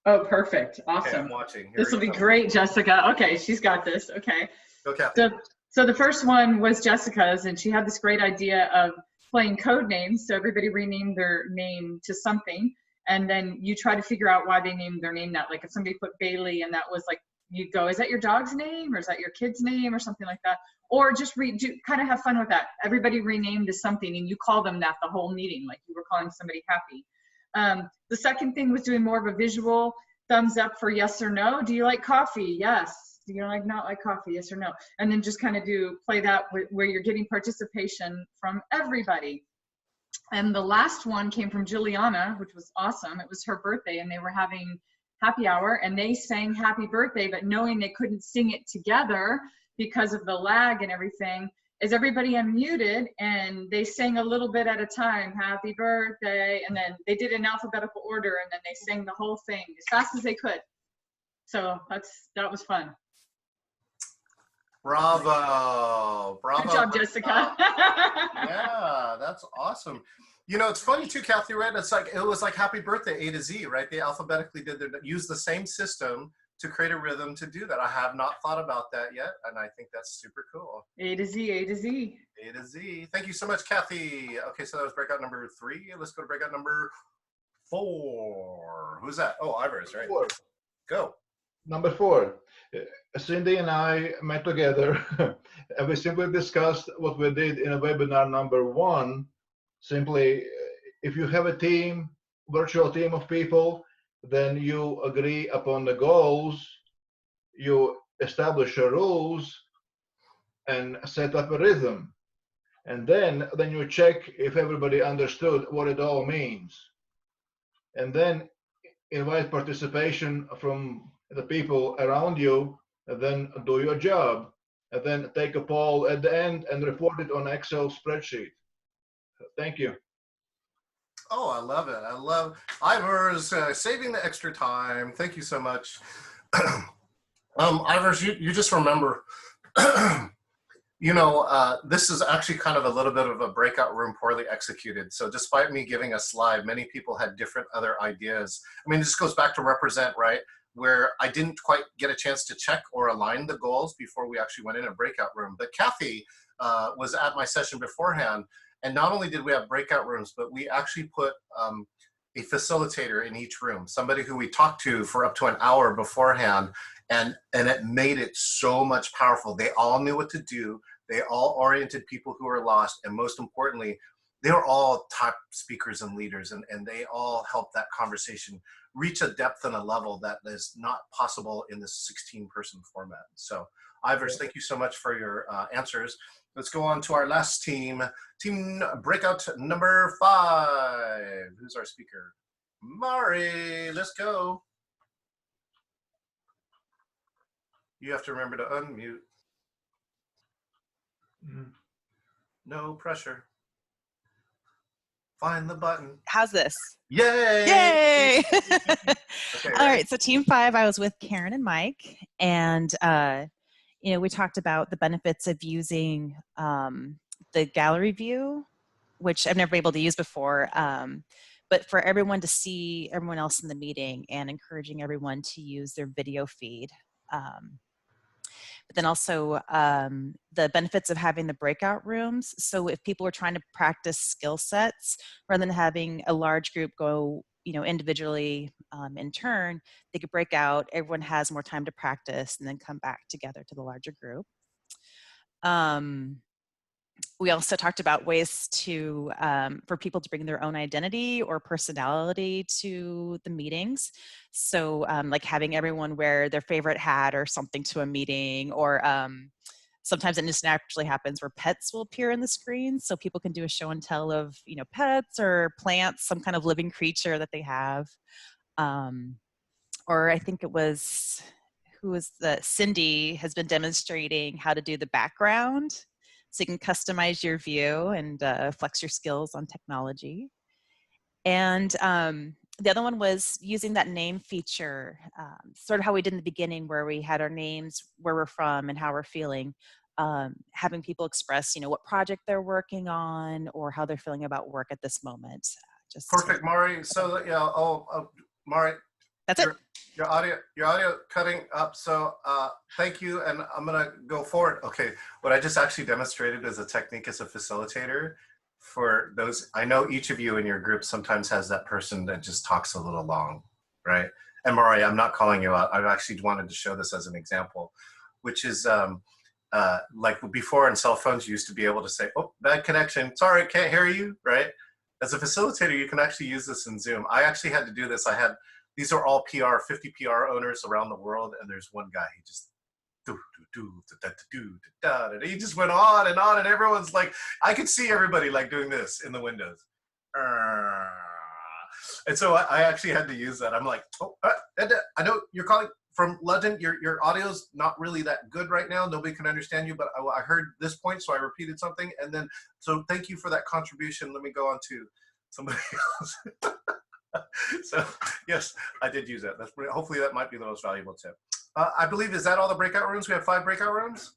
Oh, perfect. Awesome. Okay, I'm watching. This will be great, Jessica. Okay, she's got this. Okay. Go, Kathy. So the first one was Jessica's, and she had this great idea of playing code names. So everybody renamed their name to something, and then you try to figure out why they named their name that. Like if somebody put Bailey and that was like, you go, is that your dog's name or is that your kid's name or something like that? Or just kind of have fun with that. Everybody renamed to something and you call them that the whole meeting, like you were calling somebody Happy. The second thing was doing more of a visual thumbs up for yes or no. Do you like coffee? Yes. Do you not like coffee? Yes or no? And then just kind of play that where you're getting participation from everybody. And the last one came from Juliana, which was awesome. It was her birthday and they were having happy hour and they sang happy birthday, but knowing they couldn't sing it together because of the lag and everything, is everybody unmuted and they sang a little bit at a time, happy birthday, and then they did in alphabetical order and then they sang the whole thing as fast as they could. So that was fun. Bravo. Good job, Jessica. Yeah, that's awesome. You know, it's funny too, Kathy, right? It was like happy birthday A to Z, right? They alphabetically use the same system to create a rhythm to do that. I have not thought about that yet, and I think that's super cool. A to Z, A to Z. A to Z. Thank you so much, Kathy. Okay, so that was breakout number 3. Let's go to breakout number 4. Who's that? Oh, Ivers, right? 4. Go. Number 4. Cindy and I met together and we simply discussed what we did in a webinar number 1. Simply, if you have a team, virtual team of people, then you agree upon the goals, you establish the rules, and set up a rhythm. And then you check if everybody understood what it all means. And then invite participation from the people around you, and then do your job. And then take a poll at the end and report it on Excel spreadsheet. Thank you. Oh, I love it. I love Ivers saving the extra time. Thank you so much. Ivers, you just remember, You know, this is actually kind of a little bit of a breakout room poorly executed. So despite me giving a slide, many people had different other ideas. I mean, this goes back to represent, right? Where I didn't quite get a chance to check or align the goals before we actually went in a breakout room. But Kathy was at my session beforehand. And not only did we have breakout rooms, but we actually put a facilitator in each room, somebody who we talked to for up to an hour beforehand. And it made it so much powerful. They all knew what to do. They all oriented people who were lost. And most importantly, they were all top speakers and leaders. And they all helped that conversation reach a depth and a level that is not possible in this 16-person format. So Ivers, thank you so much for your answers. Let's go on to our last team. Team breakout number 5. Who's our speaker? Mari, let's go. You have to remember to unmute. No pressure. Find the button. How's this? Yay! Yay! Okay, All right, so team 5, I was with Karen and Mike, and you know, we talked about the benefits of using the gallery view, which I've never been able to use before, but for everyone to see everyone else in the meeting and encouraging everyone to use their video feed. But then also the benefits of having the breakout rooms. So if people are trying to practice skill sets, rather than having a large group go, you know, individually in turn, they could break out. Everyone has more time to practice and then come back together to the larger group. We also talked about ways to for people to bring their own identity or personality to the meetings. So like having everyone wear their favorite hat or something to a meeting, or sometimes it just naturally happens where pets will appear in the screen, so people can do a show and tell of, you know, pets or plants, some kind of living creature that they have. Or I think it was, who was the, Cindy has been demonstrating how to do the background. So you can customize your view and flex your skills on technology. And the other one was using that name feature, sort of how we did in the beginning, where we had our names, where we're from and how we're feeling, having people express, you know, what project they're working on or how they're feeling about work at this moment. Just perfect, Mari. So yeah, Mari, that's it. Your audio cutting up. So thank you, and I'm gonna go forward. Okay, what I just actually demonstrated as a technique as a facilitator for those. I know each of you in your group sometimes has that person that just talks a little long, right? And Mari, I'm not calling you out. I actually wanted to show this as an example, which is like before on cell phones, you used to be able to say, "Oh, bad connection. Sorry, can't hear you." Right? As a facilitator, you can actually use this in Zoom. I actually had to do this. These are all 50 PR owners around the world, and there's one guy, he just he just went on, and everyone's like, I could see everybody like doing this in the windows. And so I actually had to use that. I'm like, oh, I know you're calling from London. Your audio's not really that good right now. Nobody can understand you, but I heard this point, so I repeated something. And then, so thank you for that contribution. Let me go on to somebody else. So yes, I did use that. Hopefully that might be the most valuable tip. I believe, is that all the breakout rooms? We have 5 breakout rooms?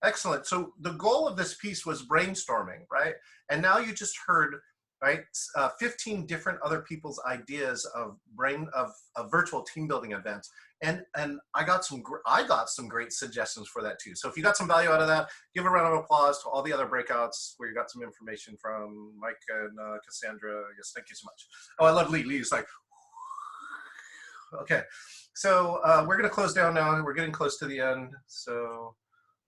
Excellent. So the goal of this piece was brainstorming, right? And now you just heard, right, 15 different other people's ideas of virtual team building events. And I got some great suggestions for that too. So if you got some value out of that, give a round of applause to all the other breakouts where you got some information from Mike and Cassandra. Yes, thank you so much. Oh, I love Lee. Lee's like, okay. So we're gonna close down now. We're getting close to the end. So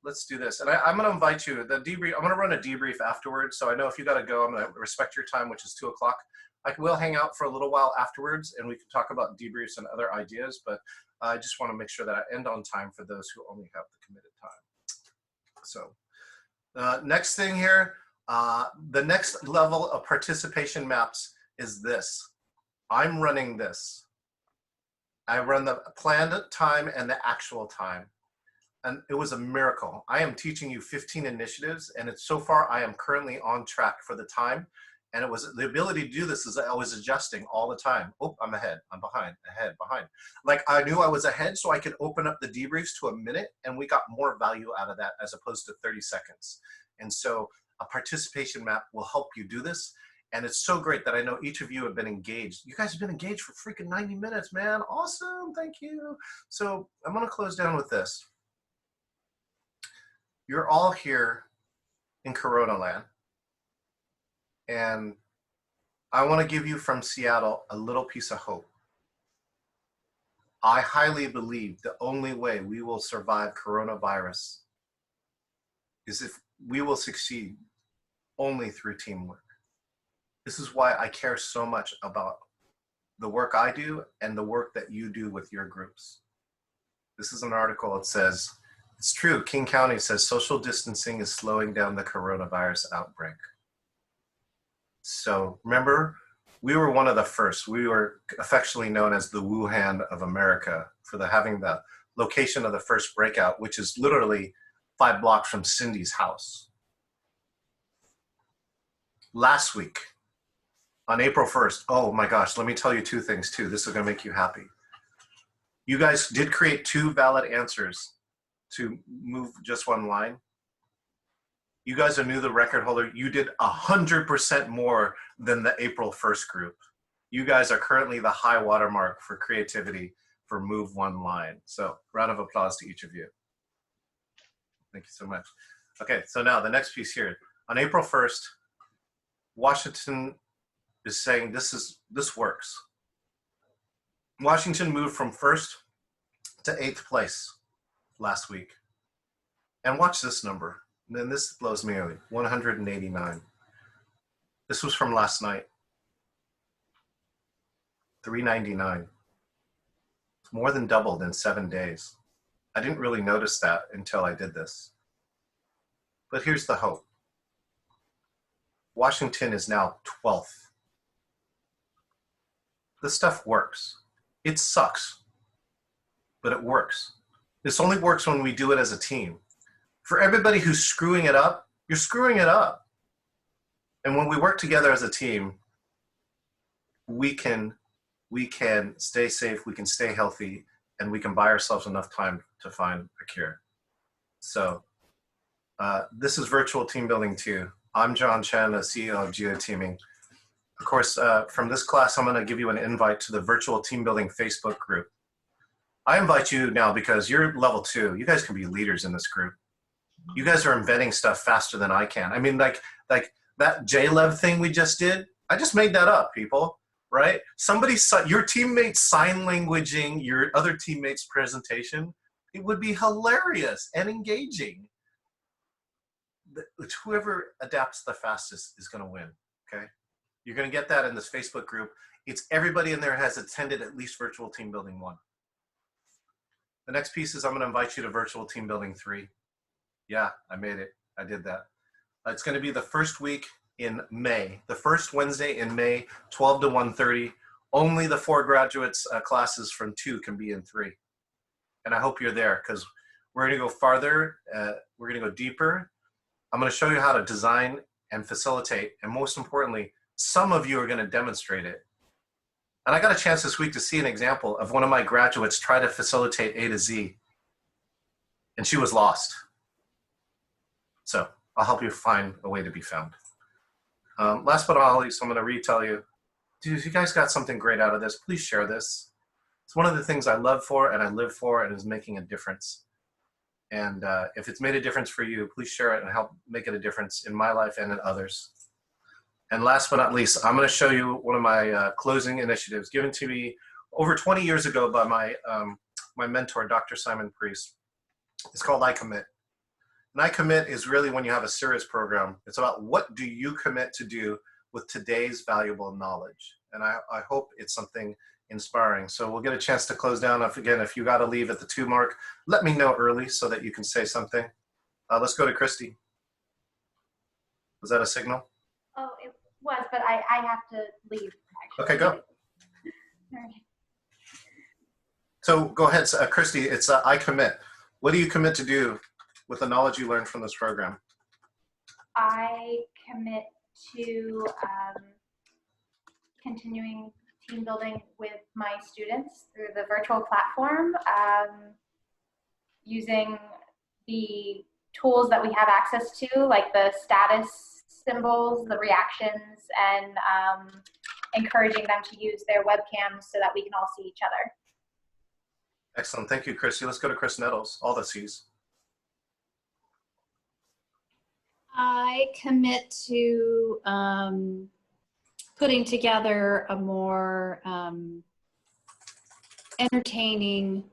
let's do this. And I'm gonna invite you, the debrief, I'm gonna run a debrief afterwards. So I know if you gotta go, I'm gonna respect your time, which is 2 o'clock. I will hang out for a little while afterwards and we can talk about debriefs and other ideas, but I just wanna make sure that I end on time for those who only have the committed time. So next thing here, the next level of participation maps is this. I'm running this. I run the planned time and the actual time. And it was a miracle. I am teaching you 15 initiatives, and so far I am currently on track for the time. And it was the ability to do this is I was adjusting all the time. Oh, I'm ahead, I'm behind, ahead, behind. Like I knew I was ahead, so I could open up the debriefs to a minute, and we got more value out of that as opposed to 30 seconds. And so a participation map will help you do this. And it's so great that I know each of you have been engaged. You guys have been engaged for freaking 90 minutes, man. Awesome, thank you. So I'm gonna close down with this. You're all here in Corona land. And I want to give you from Seattle a little piece of hope. I highly believe the only way we will survive coronavirus is if we will succeed only through teamwork. This is why I care so much about the work I do and the work that you do with your groups. This is an article. It says, it's true, King County says social distancing is slowing down the coronavirus outbreak. So remember, we were one of the first. We were affectionately known as the Wuhan of America for having the location of the first breakout, which is literally 5 blocks from Cindy's house. Last week, on April 1st, oh my gosh, let me tell you 2 things too. This is gonna make you happy. You guys did create 2 valid answers to move just one line. You guys are new the record holder. You did 100% more than the April 1st group. You guys are currently the high watermark for creativity for move one line. So round of applause to each of you. Thank you so much. Okay, so now the next piece here. On April 1st, Washington is saying this works. Washington moved from 1st to 8th place last week. And watch this number. And then this blows me away, 189. This was from last night, 399. It's more than doubled in 7 days. I didn't really notice that until I did this. But here's the hope. Washington is now 12th. This stuff works. It sucks, but it works. This only works when we do it as a team. For everybody who's screwing it up, you're screwing it up. And when we work together as a team, we can stay safe, we can stay healthy, and we can buy ourselves enough time to find a cure. So this is Virtual Team Building 2. I'm Chen, the CEO of Geoteaming. Of course, from this class, I'm gonna give you an invite to the Virtual Team Building Facebook group. I invite you now because you're level 2. You guys can be leaders in this group. You guys are inventing stuff faster than I can. I mean, like that JLEV thing we just did, I just made that up, people, right? Your teammates sign languaging your other teammates' presentation, it would be hilarious and engaging. Whoever adapts the fastest is gonna win, okay? You're gonna get that in this Facebook group. It's everybody in there has attended at least Virtual Team Building 1. The next piece is I'm gonna invite you to Virtual Team Building 3. Yeah, I made it. I did that. It's going to be the first week in May, the first Wednesday in May, 12 to 1:30. Only the 4 graduates classes from 2 can be in 3. And I hope you're there because we're going to go farther. We're going to go deeper. I'm going to show you how to design and facilitate. And most importantly, some of you are going to demonstrate it. And I got a chance this week to see an example of one of my graduates try to facilitate A to Z. And she was lost. So I'll help you find a way to be found. Last but not least, I'm going to retell you, dude, if you guys got something great out of this, please share this. It's one of the things I love for and I live for and is making a difference. And if it's made a difference for you, please share it and help make it a difference in my life and in others. And last but not least, I'm going to show you one of my closing initiatives given to me over 20 years ago by my mentor, Dr. Simon Priest. It's called I Commit. And I Commit is really when you have a serious program. It's about what do you commit to do with today's valuable knowledge. And I hope it's something inspiring. So we'll get a chance to close down. If you got to leave at the 2 mark, let me know early so that you can say something. Let's go to Christy. Was that a signal? Oh, it was, but I have to leave. Actually. Okay, go. All right. So go ahead, Christy. It's I Commit. What do you commit to do with the knowledge you learned from this program? I commit to continuing team building with my students through the virtual platform, using the tools that we have access to, like the status symbols, the reactions, and encouraging them to use their webcams so that we can all see each other. Excellent. Thank you, Chrissy. Let's go to Chris Nettles, all the C's. I commit to putting together a more entertaining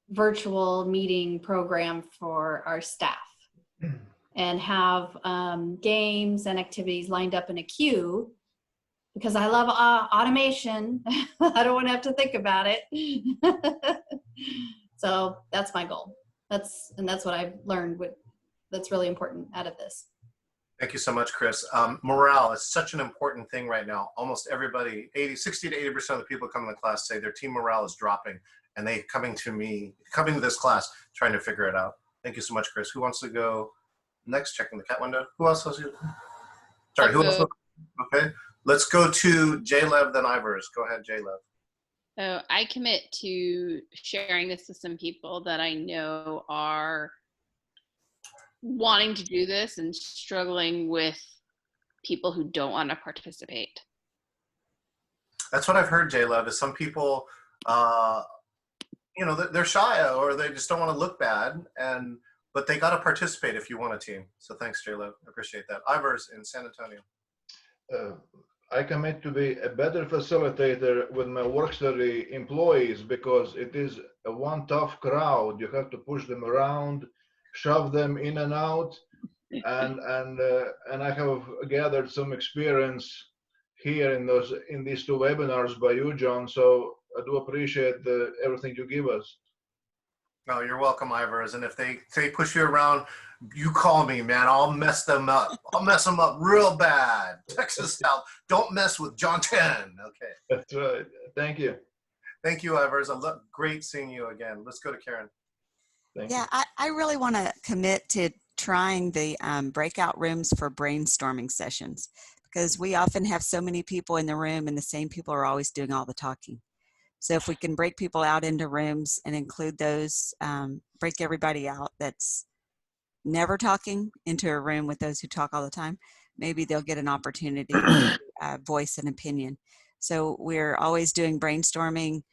virtual meeting program for our staff and have games and activities lined up in a queue, because I love automation. I don't want to have to think about it. So that's my goal. That's what I've learned that's really important out of this. Thank you so much, Chris. Morale is such an important thing right now. Almost everybody, 60 to 80% of the people coming to class say their team morale is dropping, and they coming to this class, trying to figure it out. Thank you so much, Chris. Who wants to go next? Checking the cat window. Who else has you? Sorry, who else? Okay, let's go to J-Lev, then Ivers. Go ahead, J-Lev. So I commit to sharing this with some people that I know are wanting to do this and struggling with people who don't want to participate. That's what I've heard, J-Lev, is some people, you know, they're shy or they just don't want to look bad, but they got to participate if you want a team. So thanks, J-Lev. I appreciate that. Ivers in San Antonio. I commit to be a better facilitator with my work study employees, because it is a one tough crowd. You have to push them around, shove them in and out, and I have gathered some experience here in these two webinars by you, John. So I do appreciate everything you give us. No, you're welcome, Ivers. And if they push you around, you call me, man. I'll mess them up. I'll mess them up real bad. Texas style. Don't mess with John Chen. Okay. That's right. Thank you. Thank you, Ivers. Great seeing you again. Let's go to Karen. Yeah, I really want to commit to trying the breakout rooms for brainstorming sessions, because we often have so many people in the room and the same people are always doing all the talking. So if we can break people out into rooms and include those, break everybody out that's never talking into a room with those who talk all the time, maybe they'll get an opportunity to voice an opinion. So we're always doing brainstorming,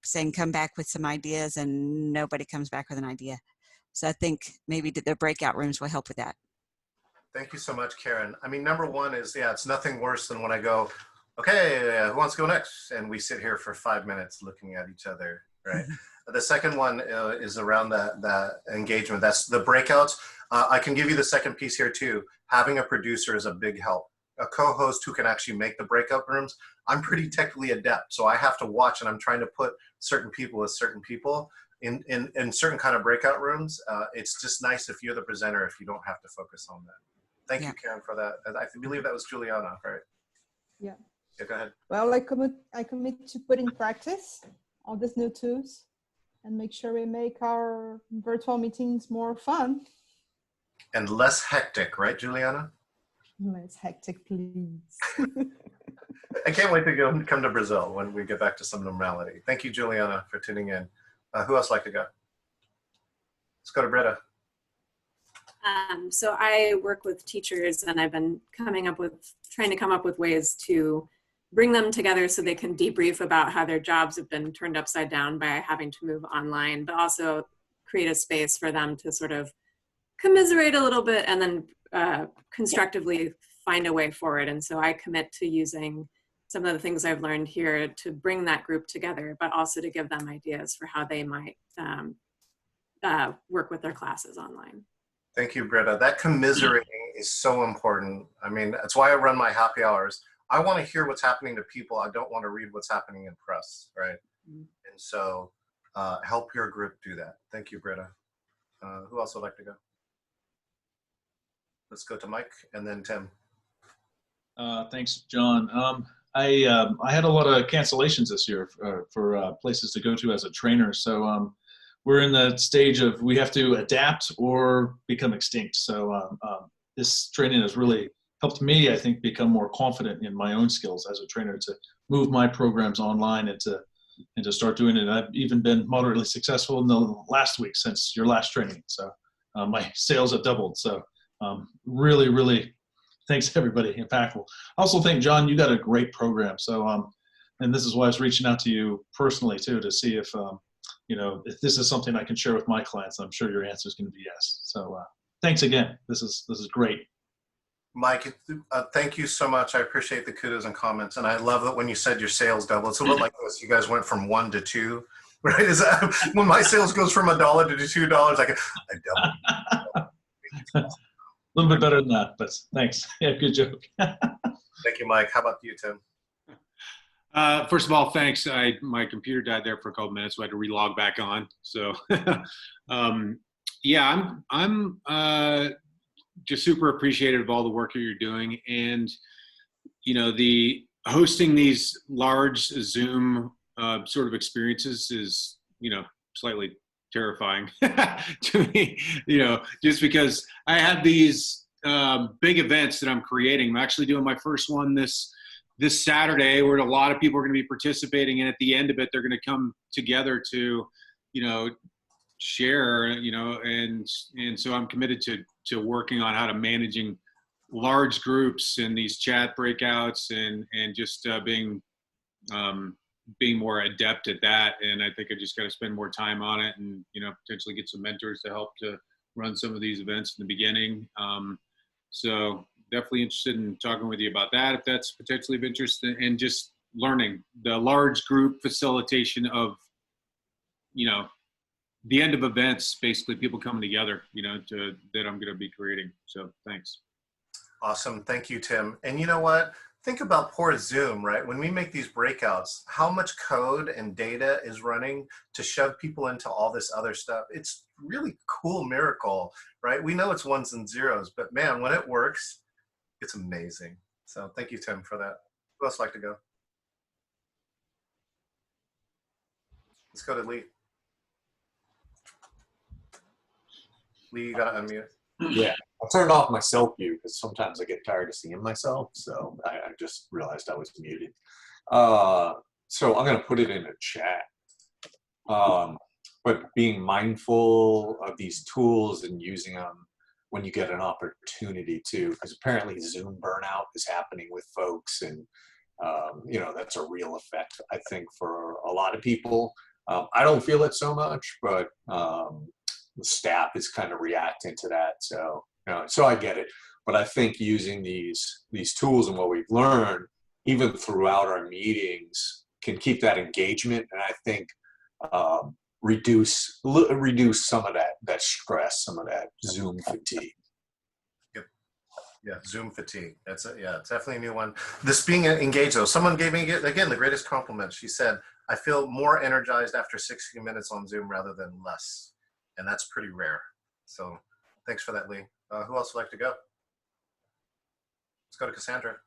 saying come back with some ideas, and nobody comes back with an idea. So I think maybe the breakout rooms will help with that. Thank you so much, Karen. I mean, number one is, yeah, it's nothing worse than when I go, okay, who wants to go next? And we sit here for 5 minutes looking at each other, right? The second one is around that engagement. That's the breakouts. I can give you the second piece here too. Having a producer is a big help. A co-host who can actually make the breakout rooms. I'm pretty technically adept, so I have to watch, and I'm trying to put certain people with certain people in certain kind of breakout rooms. It's just nice if you're the presenter, if you don't have to focus on that. Thank you, Karen, for that. I believe that was Juliana, right? Yeah. Yeah, go ahead. Well, I commit to put in practice all these new tools and make sure we make our virtual meetings more fun. And less hectic, right, Juliana? Less hectic, please. I can't wait to come to Brazil when we get back to some normality. Thank you, Juliana, for tuning in. Who else would like to go? Let's go to Britta. So I work with teachers, and I've been trying to come up with ways to bring them together so they can debrief about how their jobs have been turned upside down by having to move online, but also create a space for them to sort of commiserate a little bit and then constructively find a way forward. And so I commit to using some of the things I've learned here to bring that group together, but also to give them ideas for how they might work with their classes online. Thank you, Britta. That commiserating is so important. I mean, that's why I run my happy hours. I want to hear what's happening to people. I don't want to read what's happening in press, right? And so help your group do that. Thank you, Britta. Who else would like to go? Let's go to Mike and then Tim. Thanks, John. I had a lot of cancellations this year for places to go to as a trainer. So we're in the stage of we have to adapt or become extinct. So this training has really helped me, I think, become more confident in my own skills as a trainer to move my programs online and to start doing it. I've even been moderately successful in the last week since your last training. So my sales have doubled. So really, really, thanks everybody. Impactful. I also think, John, you got a great program. So and this is why I was reaching out to you personally too, to see if if this is something I can share with my clients. I'm sure your answer is going to be yes. So thanks again. This is great. Mike, thank you so much. I appreciate the kudos and comments. And I love that when you said your sales double, it's a little bit like this. You guys went from 1 to 2, right? Is that when my sales goes from $1 to $2, I double. A little bit better than that, but thanks. Yeah, good joke. Thank you, Mike. How about you, Tim? First of all, thanks. My computer died there for a couple minutes, so I had to relog back on. So, yeah, I'm just super appreciative of all the work that you're doing, and the hosting these large Zoom sort of experiences is slightly terrifying to me. Just because I have these big events that I'm creating. I'm actually doing my first one this Saturday, where a lot of people are going to be participating, and at the end of it, they're going to come together to share, and so I'm committed to working on how to managing large groups in these chat breakouts and just being more adept at that. And I think I just got to spend more time on it, and potentially get some mentors to help to run some of these events in the beginning. So definitely interested in talking with you about that, if that's potentially of interest, and just learning the large group facilitation of the end of events, basically people coming together, that I'm going to be creating. So thanks. Awesome. Thank you, Tim. And you know what? Think about poor Zoom, right? When we make these breakouts, how much code and data is running to shove people into all this other stuff. It's really cool miracle, right? We know it's ones and zeros, but man, when it works, it's amazing. So thank you, Tim, for that. Who else would like to go? Let's go to Lee. Lee, you gotta unmute. Yeah, I turned off my self view because sometimes I get tired of seeing myself. So I just realized I was muted. So I'm gonna put it in a chat. But being mindful of these tools and using them when you get an opportunity to, because apparently Zoom burnout is happening with folks, and that's a real effect, I think, for a lot of people. I don't feel it so much, but the staff is kind of reacting to that. So, so I get it. But I think using these tools and what we've learned, even throughout our meetings, can keep that engagement, and I think reduce some of that stress, some of that Zoom fatigue. Yep. Yeah, Zoom fatigue. It's definitely a new one. This being engaged, though, someone gave me again the greatest compliment. She said, "I feel more energized after 60 minutes on Zoom rather than less," and that's pretty rare. So, thanks for that, Lee. Who else would like to go? Let's go to Cassandra.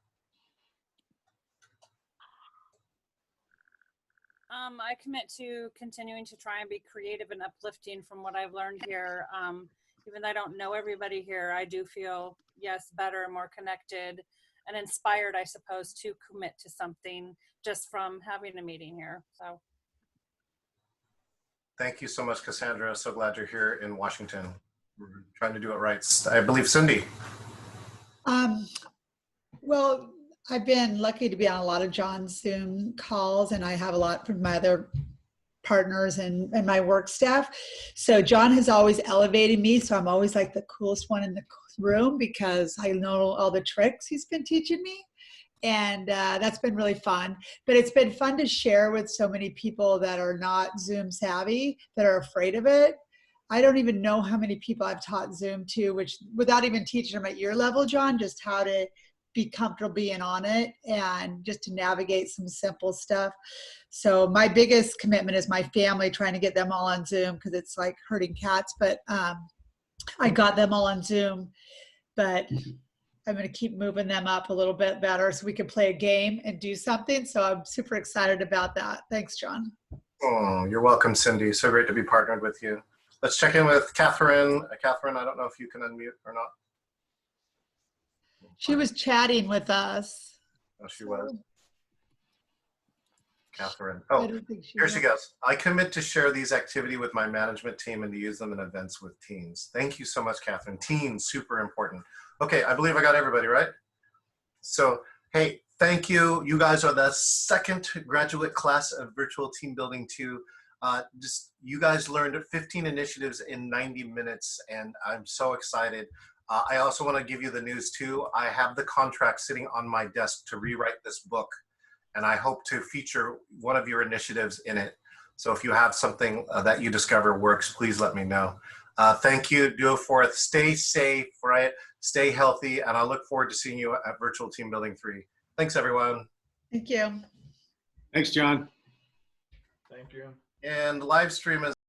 I commit to continuing to try and be creative and uplifting from what I've learned here. Even though I don't know everybody here, I do feel, yes, better and more connected and inspired, I suppose, to commit to something just from having a meeting here. So. Thank you so much, Cassandra. So glad you're here in Washington. We're trying to do it right. I believe Cindy. Well, I've been lucky to be on a lot of John's Zoom calls, and I have a lot from my other partners and my work staff. So John has always elevated me. So I'm always like the coolest one in the room because I know all the tricks he's been teaching me. And that's been really fun. But it's been fun to share with so many people that are not Zoom savvy, that are afraid of it. I don't even know how many people I've taught Zoom to, which without even teaching them at your level, John, just how to be comfortable being on it and just to navigate some simple stuff. So my biggest commitment is my family, trying to get them all on Zoom because it's like herding cats. But I got them all on Zoom, but I'm going to keep moving them up a little bit better so we can play a game and do something. So I'm super excited about that. Thanks, John. Oh, you're welcome, Cindy. So great to be partnered with you. Let's check in with Catherine. Catherine, I don't know if you can unmute or not. She was chatting with us. Oh, she was. Catherine. I Oh, don't think she here she was. goes. I commit to share these activity with my management team and to use them in events with teens. Thank you so much, Catherine. Teens, super important. Okay, I believe I got everybody, right? So, hey, thank you. You guys are the second graduate class of Virtual Team Building 2. You guys learned 15 initiatives in 90 minutes, and I'm so excited. I also want to give you the news too. I have the contract sitting on my desk to rewrite this book, and I hope to feature one of your initiatives in it. So if you have something that you discover works, please let me know. Thank you, Duo Forth. Stay safe, right? Stay healthy, and I look forward to seeing you at Virtual Team Building 3. Thanks, everyone. Thank you. Thanks, John. Thank you. And live stream is